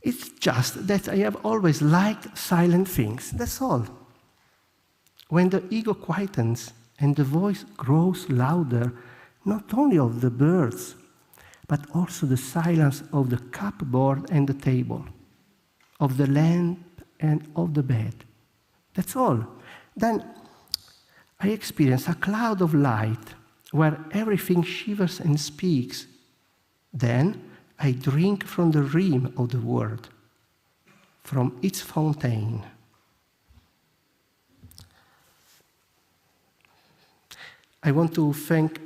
It's just that I have always liked silent things, that's all. When the ego quietens and the voice grows louder, not only of the birds, but also the silence of the cupboard and the table, of the lamp and of the bed. That's all. Then I experience a cloud of light where everything shivers and speaks. Then I drink from the rim of the world, from its fountain. I want to thank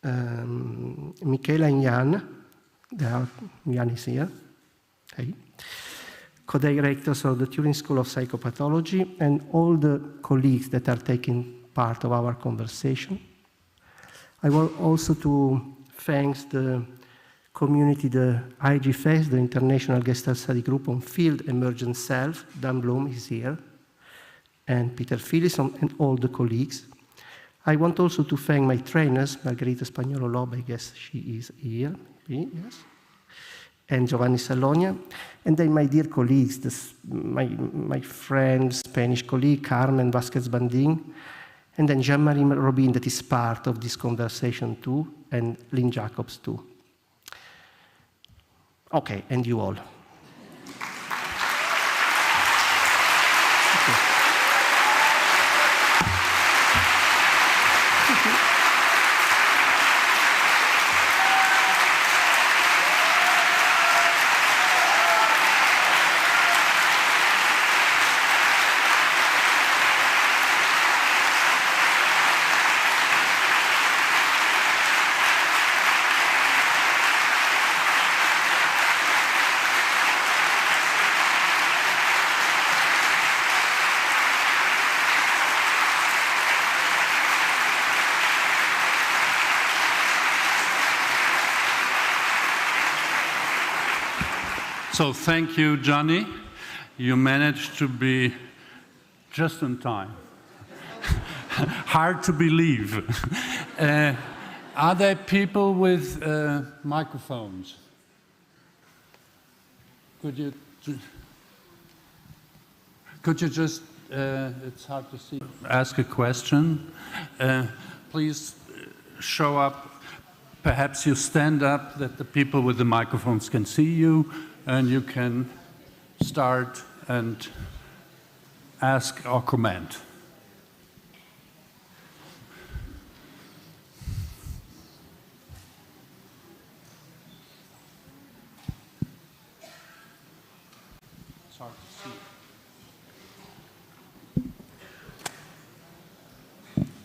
Michela and Jan. Jan is here. Hey. Co-directors of the Turing School of Psychopathology, and all the colleagues that are taking part of our conversation. I want also to thank the community, the IGFS, the International Gestalt Study Group on Field Emergent Self. Dan Bloom is here, and Peter Phillips, and all the colleagues. I want also to thank my trainers, Margherita Spagnolo-Lob, I guess she is here, yes, and Giovanni Salonia, and then my dear colleagues, my friend, Spanish colleague, Carmen Vasquez-Bandin, and then Jean-Marie Robin, that is part of this conversation too, and Lynn Jacobs too. Okay, and you all. So thank you, Gianni. You managed to be just in time. hard to believe. Are there people with microphones? Could you just, it's hard to see, ask a question? Please show up. Perhaps you stand up that the people with the microphones can see you, and you can start and ask or comment. It's hard to see.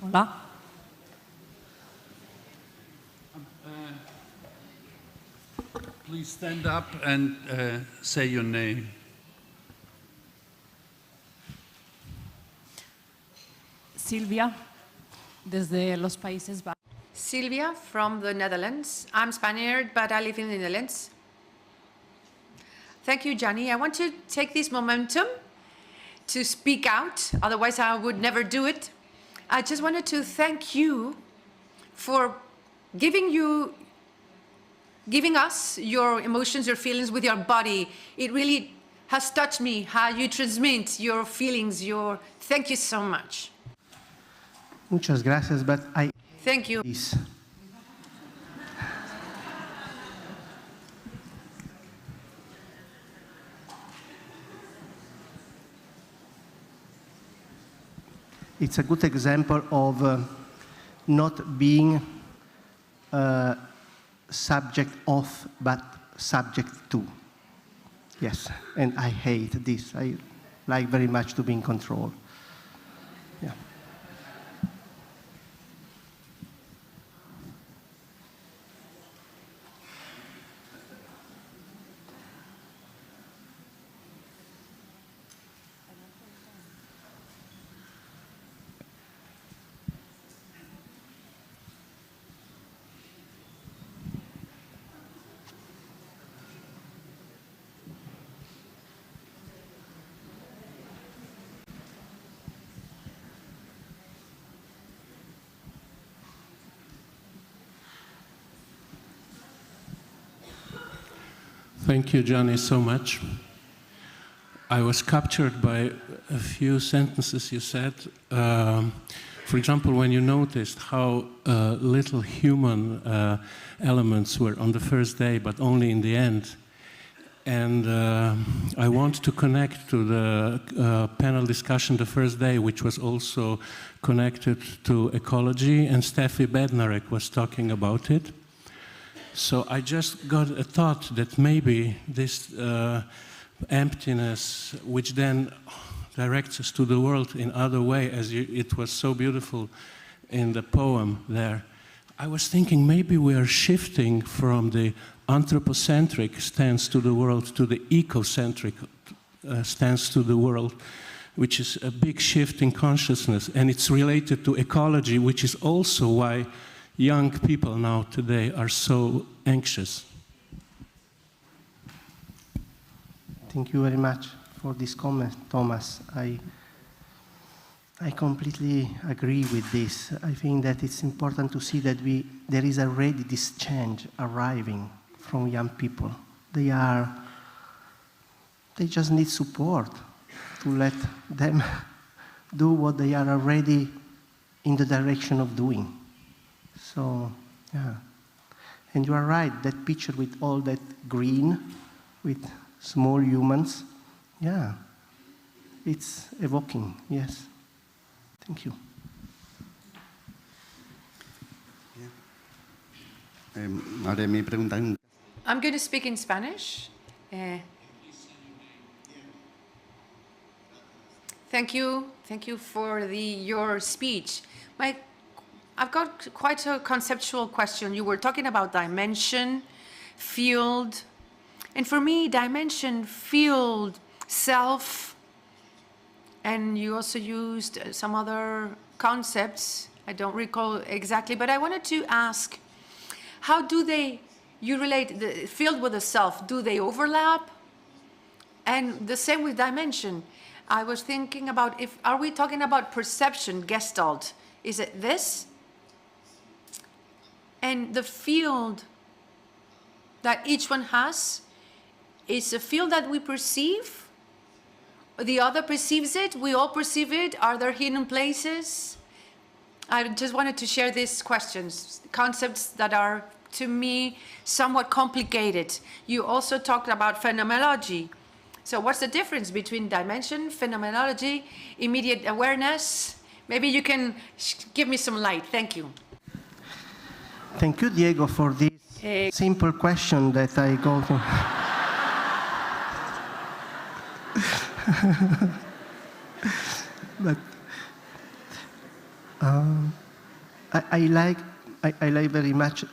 Hola. Please stand up and say your name. Silvia, desde los Países Bajos. Silvia from the Netherlands. I'm Spaniard, but I live in the Netherlands. Thank you, Gianni. I want to take this momentum to speak out, otherwise I would never do it. I just wanted to thank you for giving us your emotions, your feelings with your body. It really has touched me, how you transmit your feelings, thank you so much. Muchas gracias, but Thank you. This. It's a good example of not being subject of, but subject to. Yes, and I hate this. I like very much to be in control. Yeah. Thank you, Gianni, so much. I was captured by a few sentences you said. For example, when you noticed how little human elements were on the first day, but only in the end. And I want to connect to the panel discussion the first day, which was also connected to ecology, and Steffi Bednarek was talking about it. So I just got a thought that maybe this emptiness, which then directs us to the world in other way, as it was so beautiful in the poem there. I was thinking maybe we are shifting from the anthropocentric stance to the world to the ecocentric stance to the world, which is a big shift in consciousness, and it's related to ecology, which is also why young people now today are so anxious. Thank you very much for this comment, Thomas. I completely agree with this. I think that it's important to see that there is already this change arriving from young people. They just need support to let them do what they are already in the direction of doing. So, yeah. And you are right, that picture with all that green, with small humans, yeah, it's evoking, yes. Thank you. Ahora me preguntan. I'm going to speak in Spanish. Thank you for your speech. I've got quite a conceptual question. You were talking about dimension, field, and for me, dimension, field, self, and you also used some other concepts. I don't recall exactly, but I wanted to ask, how do you relate the field with the self? Do they overlap? And the same with dimension. I was thinking about are we talking about perception, Gestalt? Is it this? And the field that each one has is a field that we perceive? The other perceives it? We all perceive it? Are there hidden places? I just wanted to share these questions, concepts that are, to me, somewhat complicated. You also talked about phenomenology. So what's the difference between dimension, phenomenology, immediate awareness? Maybe you can give me some light. Thank you. Thank you, Diego, for this simple question that I go to. But I like very much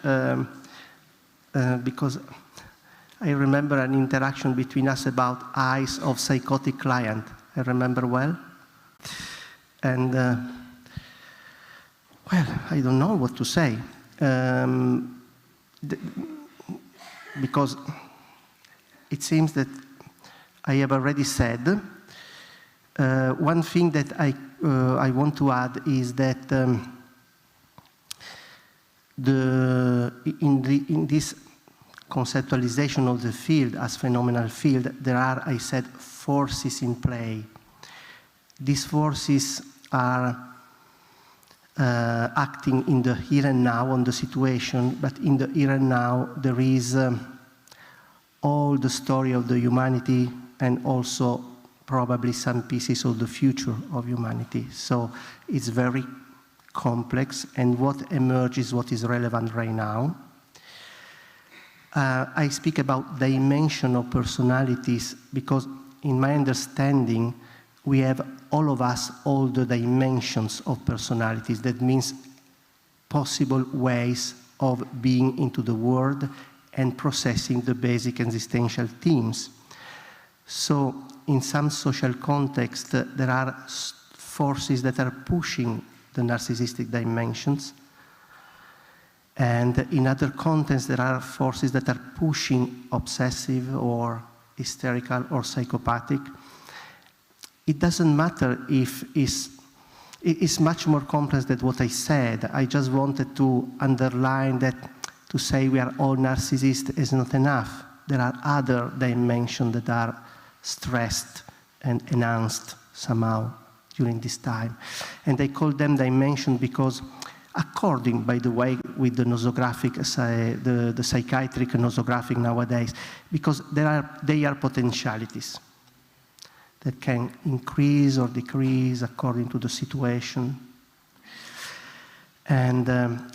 because I remember an interaction between us about eyes of psychotic client. I remember well. And, well, I don't know what to say. Because it seems that I have already said. One thing that I want to add is that in this conceptualization of the field as phenomenal field, there are, I said, forces in play. These forces are acting in the here and now on the situation, but in the here and now there is all the story of the humanity and also probably some pieces of the future of humanity. So it's very complex, and what emerges, what is relevant right now. I speak about dimension of personalities because in my understanding, we have all of us all the dimensions of personalities. That means possible ways of being into the world and processing the basic existential themes. So in some social context, there are forces that are pushing the narcissistic dimensions. And in other contexts, there are forces that are pushing obsessive or hysterical or psychopathic. It doesn't matter if it's much more complex than what I said. I just wanted to underline that to say we are all narcissists is not enough. There are other dimensions that are stressed and enhanced somehow during this time. And I call them dimensions because according, by the way, with the nosographic, the psychiatric nosographic nowadays, because they are potentialities that can increase or decrease according to the situation. And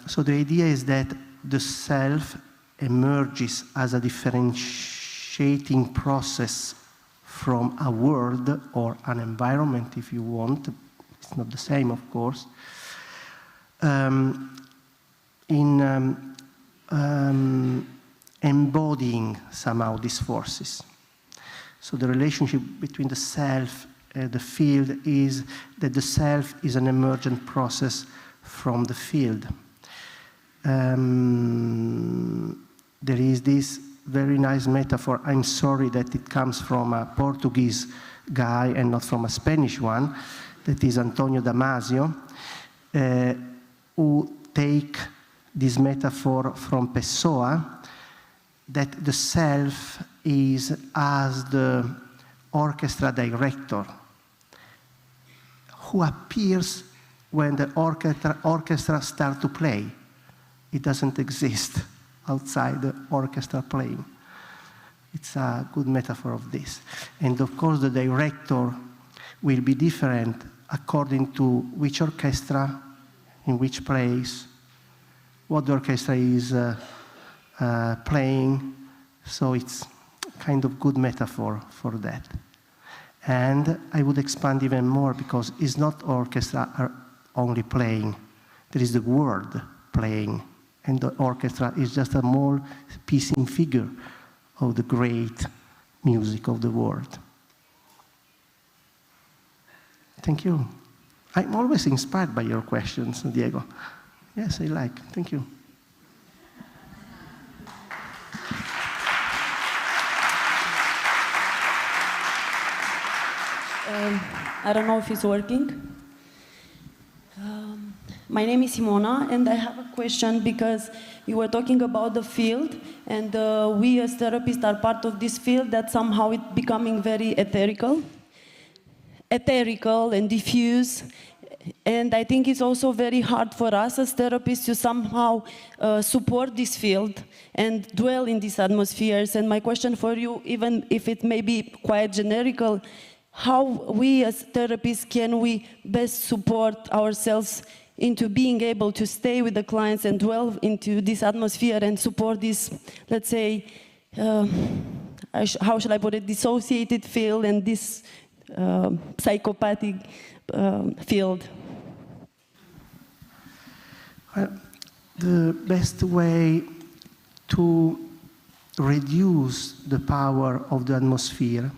so the idea is that the self emerges as a differentiating process from a world or an environment, if you want. It's not the same, of course. In embodying somehow these forces. So the relationship between the self and the field is that the self is an emergent process from the field. There is this very nice metaphor. I'm sorry that it comes from a Portuguese guy and not from a Spanish one, that is Antonio Damasio, who take this metaphor from Pessoa, that the self is as the orchestra director who appears when the orchestra starts to play. It doesn't exist outside the orchestra playing. It's a good metaphor of this. And of course the director will be different according to which orchestra, in which place, what the orchestra is playing. So it's kind of good metaphor for that. And I would expand even more because it's not orchestra are only playing. There is the world playing. And the orchestra is just a small piecing figure of the great music of the world. Thank you. I'm always inspired by your questions, Diego. Yes, I like. Thank you. I don't know if it's working. My name is Simona, and I have a question because you were talking about the field, and we as therapists are part of this field that somehow it's becoming very etherical and diffuse. And I think it's also very hard for us as therapists to somehow support this field and dwell in these atmospheres. And my question for you, even if it may be quite generical, how we as therapists can we best support ourselves into being able to stay with the clients and dwell into this atmosphere and support this, let's say, how shall I put it, dissociated field and this psychopathic field? The best way to reduce the power of the atmosphere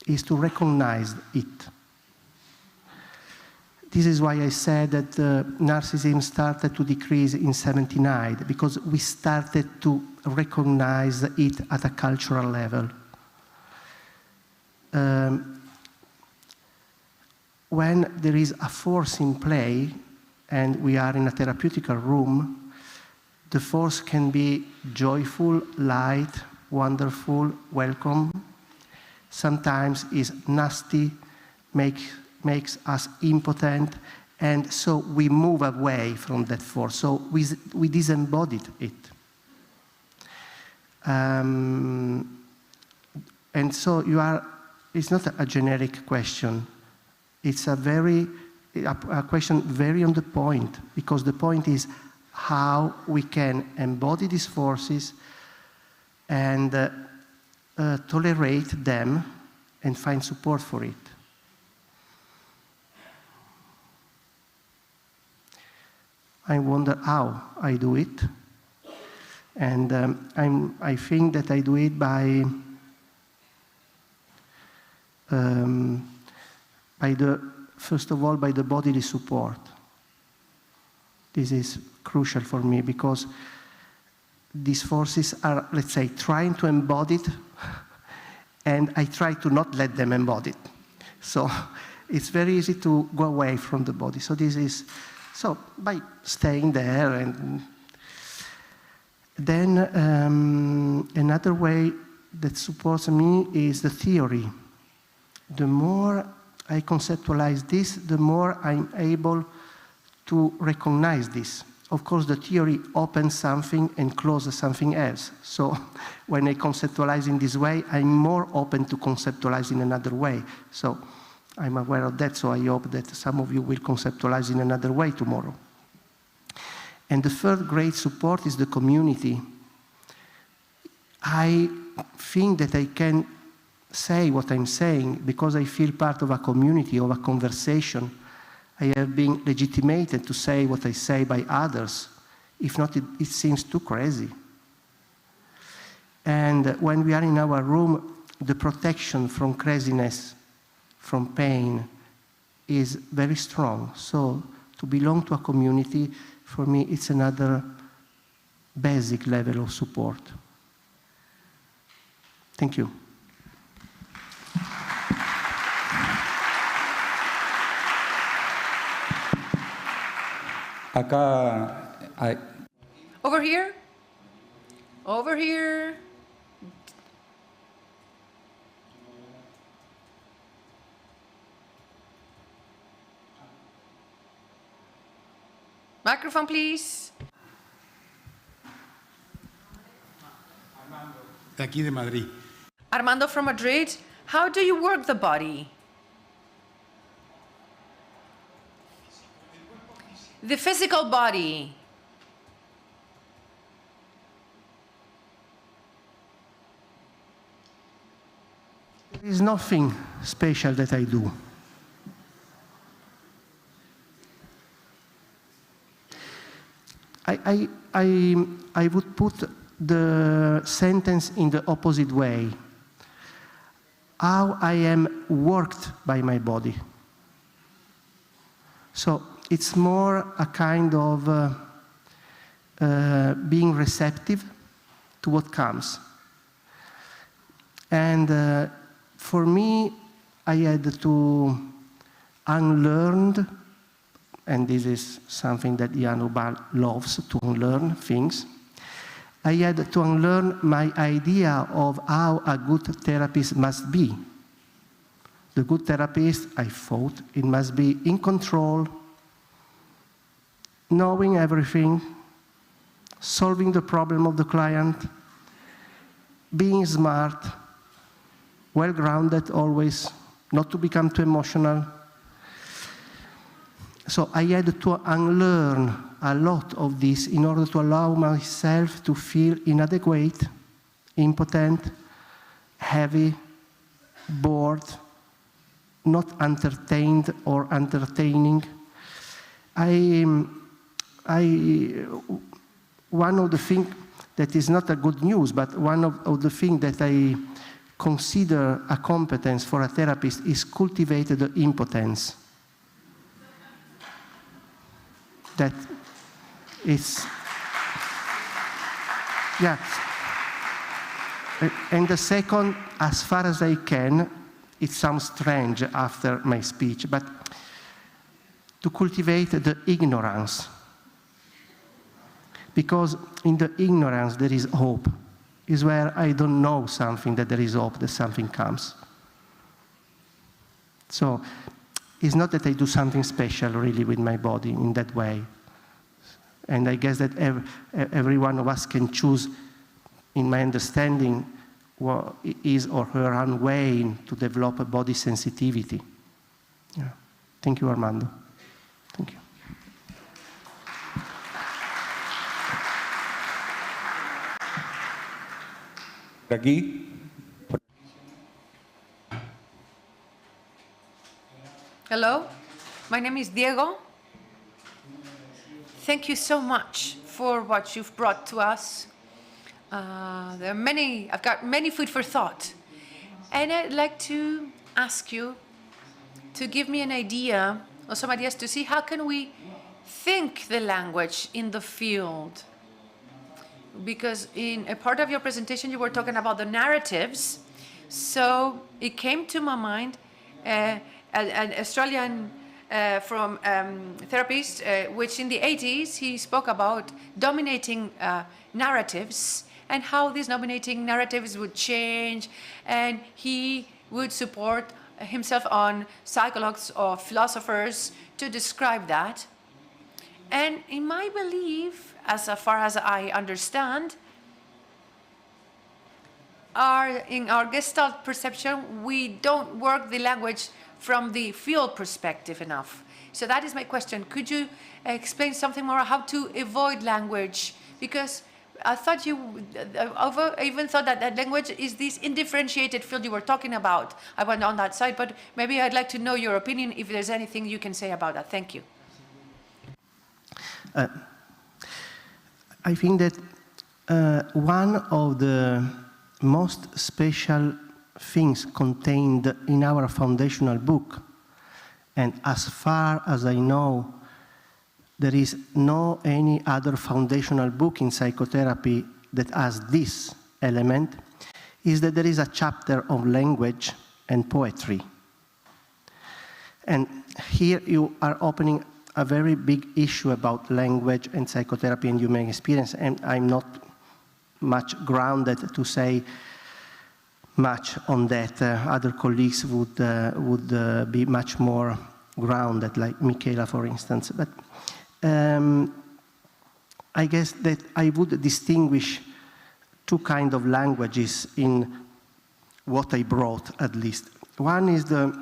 is to recognize it. This is why I said that narcissism started to decrease in '79, because we started to recognize it at a cultural level. When there is a force in play, and we are in a therapeutic room, the force can be joyful, light, wonderful, welcome. Sometimes is nasty, makes us impotent, and so we move away from that force. So we disembodied it. And so it's not a generic question. It's a question very on the point, because the point is how we can embody these forces and tolerate them and find support for it. I wonder how I do it, and I think that I do it by first of all, by the bodily support. This is crucial for me because these forces are, let's say, trying to embody it, and I try to not let them embody it. So it's very easy to go away from the body. So by staying there, and then another way that supports me is the theory. The more I conceptualize this, the more I'm able to recognize this. Of course, the theory opens something and closes something else. So when I conceptualize in this way, I'm more open to conceptualize in another way. So I'm aware of that, so I hope that some of you will conceptualize in another way tomorrow. And the third great support is the community. I think that I can say what I'm saying because I feel part of a community, of a conversation. I have been legitimated to say what I say by others. If not, it seems too crazy. And when we are in our room, the protection from craziness, from pain, is very strong. So to belong to a community, for me, it's another basic level of support. Thank you. Over here? Over here? Microphone, please. De aquí de Madrid. Armando from Madrid. How do you work the body? The physical body. There is nothing special that I do. I would put the sentence in the opposite way. How I am worked by my body. So it's more a kind of being receptive to what comes. And for me, I had to unlearn, and this is something that Jan loves, to unlearn things. I had to unlearn my idea of how a good therapist must be. The good therapist, I thought, it must be in control, knowing everything, solving the problem of the client, being smart, well-grounded always, not to become too emotional. So I had to unlearn a lot of this in order to allow myself to feel inadequate, impotent, heavy, bored, not entertained or entertaining. One of the things that is not a good news, but one of the things that I consider a competence for a therapist is cultivated impotence. That is, yeah. And the second, as far as I can, it sounds strange after my speech, but to cultivate the ignorance. Because in the ignorance there is hope. Is where I don't know something, that there is hope, that something comes. So it's not that I do something special really with my body in that way. And I guess that every one of us can choose, in my understanding, what is or her own way to develop a body sensitivity. Yeah. Thank you, Armando. Thank you. Aquí. Hello, my name is Diego. Thank you so much for what you've brought to us. I've got many food for thought. And I'd like to ask you to give me an idea, or some ideas to see how can we think the language in the field. Because in a part of your presentation, you were talking about the narratives. So it came to my mind, an Australian therapist, which in the 80s, he spoke about dominating narratives and how these dominating narratives would change. And he would support himself on psychologists or philosophers to describe that. And in my belief, as far as I understand, in our Gestalt perception, we don't work the language from the field perspective enough. So that is my question. Could you explain something more how to avoid language? Because I thought I even thought that language is this indifferentiated field you were talking about. I went on that side, but maybe I'd like to know your opinion if there's anything you can say about that. Thank you. I think that one of the most special things contained in our foundational book, and as far as I know, there is no any other foundational book in psychotherapy that has this element, is that there is a chapter of language and poetry. And here you are opening a very big issue about language and psychotherapy and human experience, and I'm not much grounded to say much on that. Other colleagues would be much more grounded, like Michaela, for instance. But I guess that I would distinguish two kinds of languages in what I brought, at least. One is the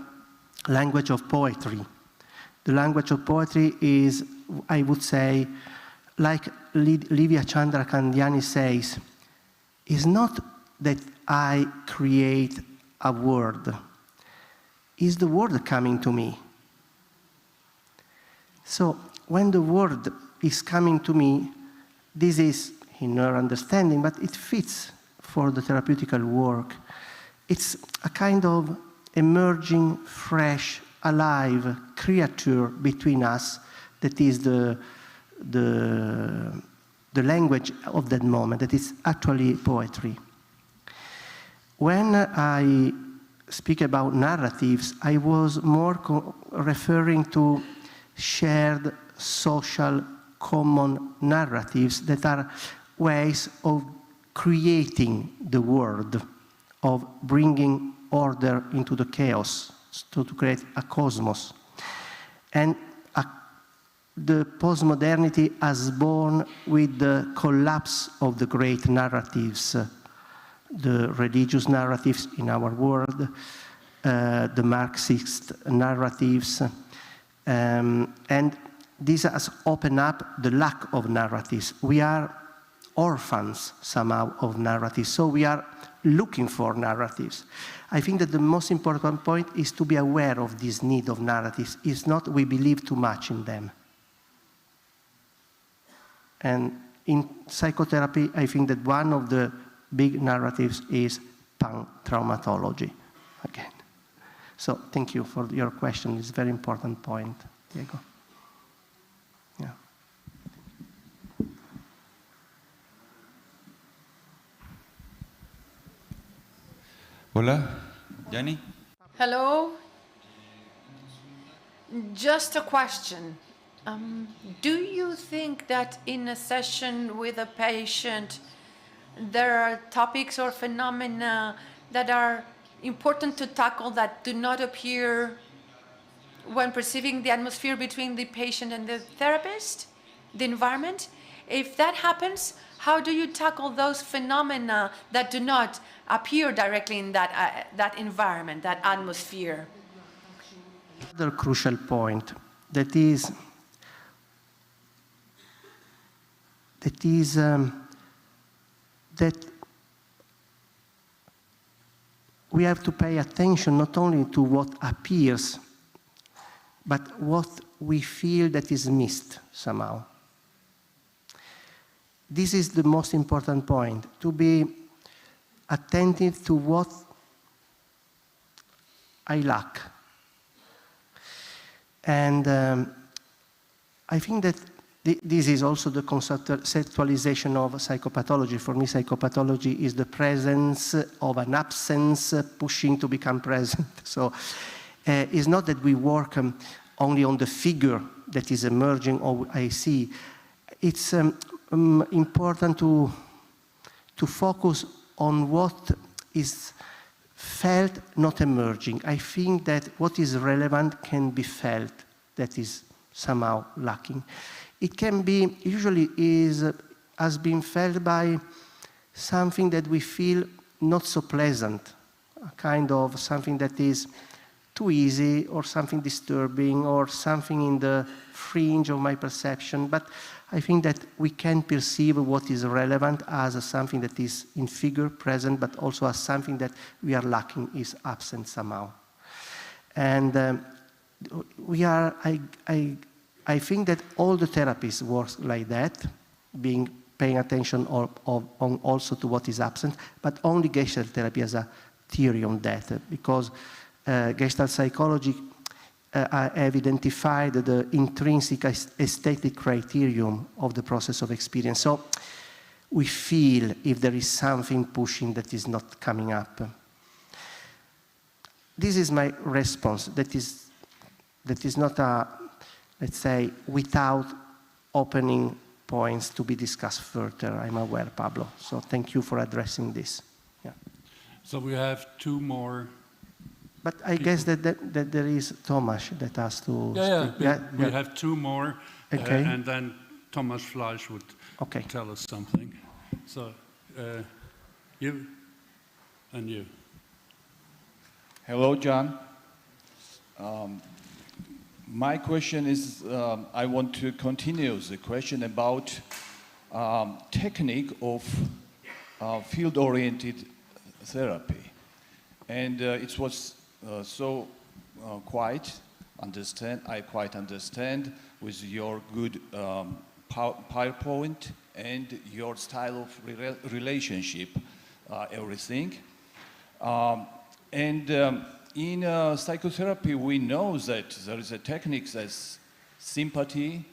language of poetry. The language of poetry is, I would say, like Livia Chandrakandiani says, is not that I create a word. Is the word coming to me? So when the word is coming to me, this is in her understanding, but it fits for the therapeutical work. It's a kind of emerging, fresh, alive creature between us that is the language of that moment, that is actually poetry. When I speak about narratives, I was more referring to shared social common narratives that are ways of creating the world, of bringing order into the chaos, to create a cosmos. And the postmodernity has born with the collapse of the great narratives, the religious narratives in our world, the Marxist narratives, and this has opened up the lack of narratives. We are orphans somehow of narratives, so we are looking for narratives. I think that the most important point is to be aware of this need of narratives. It's not we believe too much in them. And in psychotherapy, I think that one of the big narratives is traumatology, again. So thank you for your question. It's a very important point, Diego. Yeah. Hola, Gianni. Hello. Just a question. Do you think that in a session with a patient, there are topics or phenomena that are important to tackle that do not appear when perceiving the atmosphere between the patient and the therapist, the environment? If that happens, how do you tackle those phenomena that do not appear directly in that environment, that atmosphere? Another crucial point that is that we have to pay attention not only to what appears, but what we feel that is missed somehow. This is the most important point, to be attentive to what I lack. And I think that this is also the conceptualization of psychopathology. For me, psychopathology is the presence of an absence pushing to become present. So it's not that we work only on the figure that is emerging or I see. It's important to focus on what is felt, not emerging. I think that what is relevant can be felt, that is somehow lacking. It can be, usually has been felt by something that we feel not so pleasant, a kind of something that is too easy or something disturbing or something in the fringe of my perception. But I think that we can perceive what is relevant as something that is in figure, present, but also as something that we are lacking, is absent somehow. And I think that all the therapies work like that, paying attention on also to what is absent, but only Gestalt therapy has a theory on that, because Gestalt psychology have identified the intrinsic aesthetic criterion of the process of experience. So we feel if there is something pushing that is not coming up. This is my response. That is not a, let's say, without opening points to be discussed further. I'm aware, Pablo. So thank you for addressing this. Yeah. So we have two more. But I guess that there is Thomas that has to speak. We have two more, okay. And then Thomas Fleisch would tell us something. So you and you. Hello, John. My question is, I want to continue the question about technique of field-oriented therapy. And it was I quite understand with your good PowerPoint and your style of relationship, everything. In psychotherapy, we know that there is a technique that's sympathy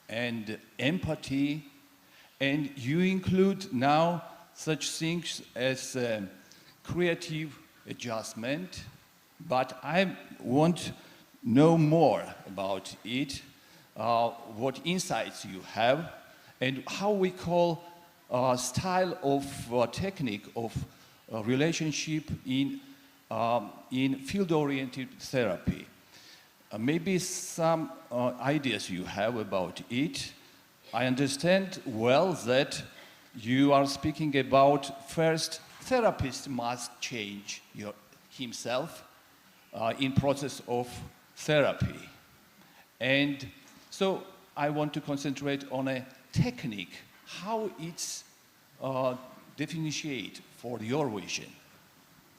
and empathy, and you include now such things as creative adjustment but I want to know more about it, what insights you have, and how we call style of technique of relationship in field-oriented therapy. Maybe some ideas you have about it. I understand well that you are speaking about first therapist must change himself in process of therapy. And so I want to concentrate on a technique, how it's differentiate for your vision.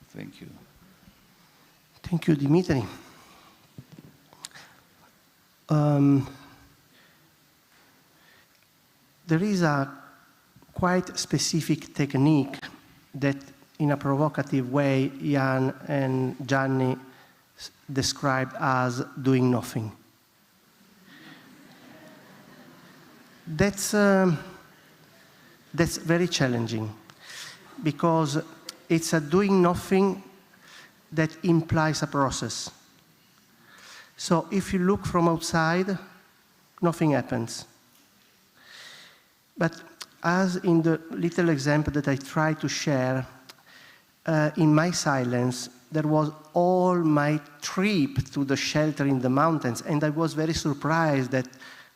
Thank you. Thank you, Dimitri. There is a quite specific technique that, in a provocative way, Jan and Gianni described as doing nothing. That's very challenging, because it's a doing nothing that implies a process. So if you look from outside, nothing happens. But as in the little example that I tried to share, in my silence, there was all my trip to the shelter in the mountains, and I was very surprised that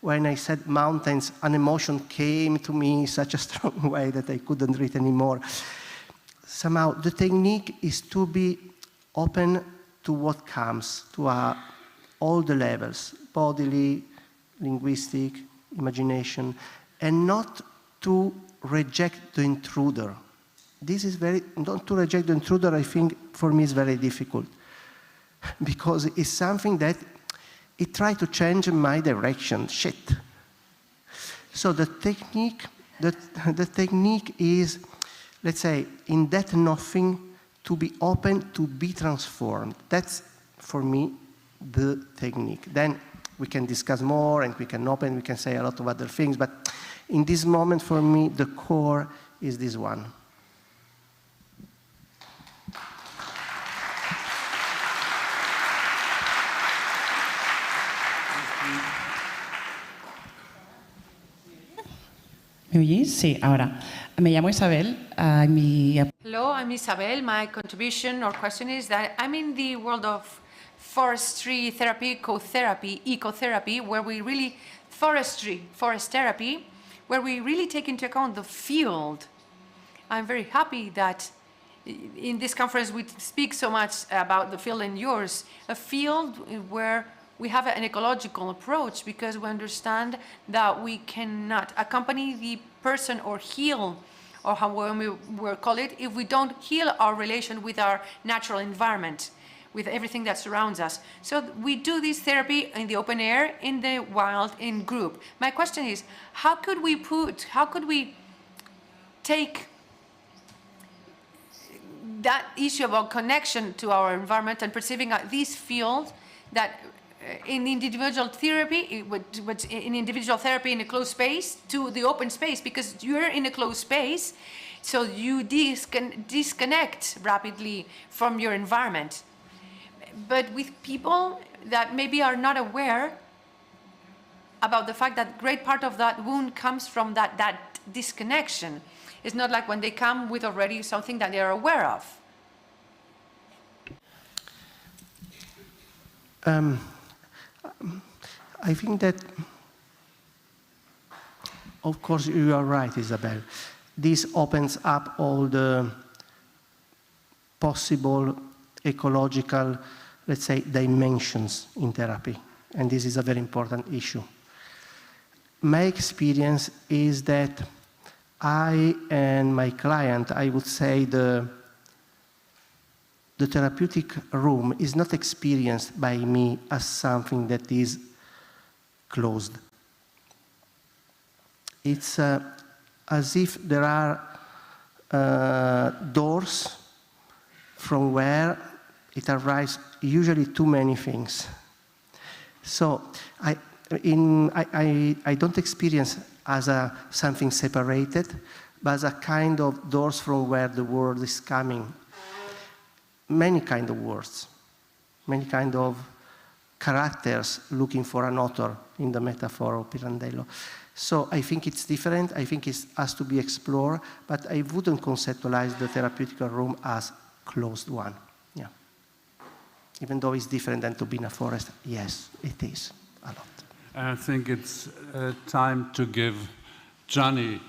when I said mountains, an emotion came to me in such a strong way that I couldn't read anymore. Somehow, the technique is to be open to what comes, to all the levels, bodily, linguistic, imagination, and not to reject the intruder. This is not to reject the intruder, I think, for me is very difficult, because it's something that it tries to change my direction, shit. So the technique is, let's say, in that nothing, to be open, to be transformed. That's, for me, the technique. Then we can discuss more, and we can open, we can say a lot of other things, but in this moment, for me, the core is this one. ¿Me oís? Sí, ahora. Me llamo Isabel. Hello, I'm Isabel. My contribution or question is that I'm in the world of forestry therapy, ecotherapy, where we really, forest therapy, where we really take into account the field. I'm very happy that in this conference we speak so much about the field and yours, a field where we have an ecological approach, because we understand that we cannot accompany the person or heal, or however we will call it, if we don't heal our relation with our natural environment, with everything that surrounds us. So we do this therapy in the open air, in the wild, in group. My question is, how could we take that issue about connection to our environment and perceiving this field that in individual therapy, in individual therapy in a closed space, to the open space, because you're in a closed space, so you disconnect rapidly from your environment. But with people that maybe are not aware about the fact that great part of that wound comes from that disconnection. It's not like when they come with already something that they are aware of. I think that, of course, you are right, Isabel. This opens up all the possible ecological, let's say, dimensions in therapy, and this is a very important issue. My experience is that I and my client, I would say the therapeutic room is not experienced by me as something that is closed. It's as if there are doors from where it arrives usually too many things. So I don't experience as something separated, but as a kind of doors from where the world is coming. Many kind of words. many kind of characters looking for an author in the metaphor of Pirandello. So I think it's different. I think it has to be explored, but I wouldn't conceptualize the therapeutic room as closed one. Yeah. Even though it's different than to be in a forest, yes, it is a lot. I think it's time to give Gianni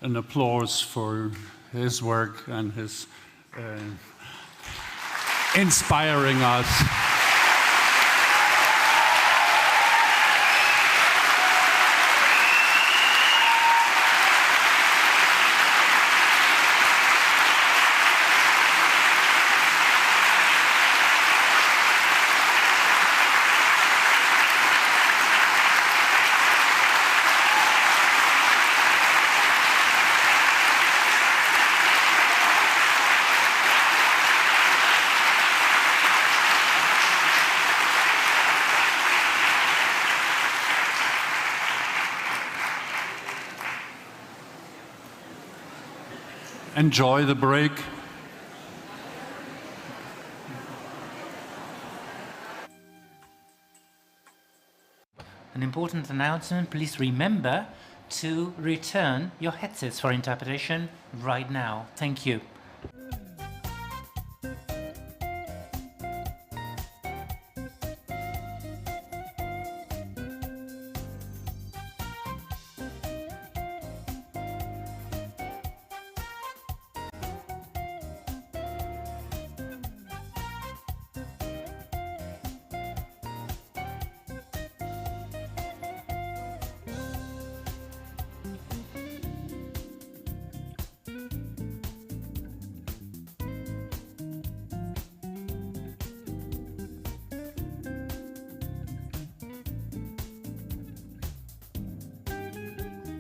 an applause for his work and his inspiring us. Enjoy the break. An important announcement, please remember to return your headsets for interpretation right now. Thank you.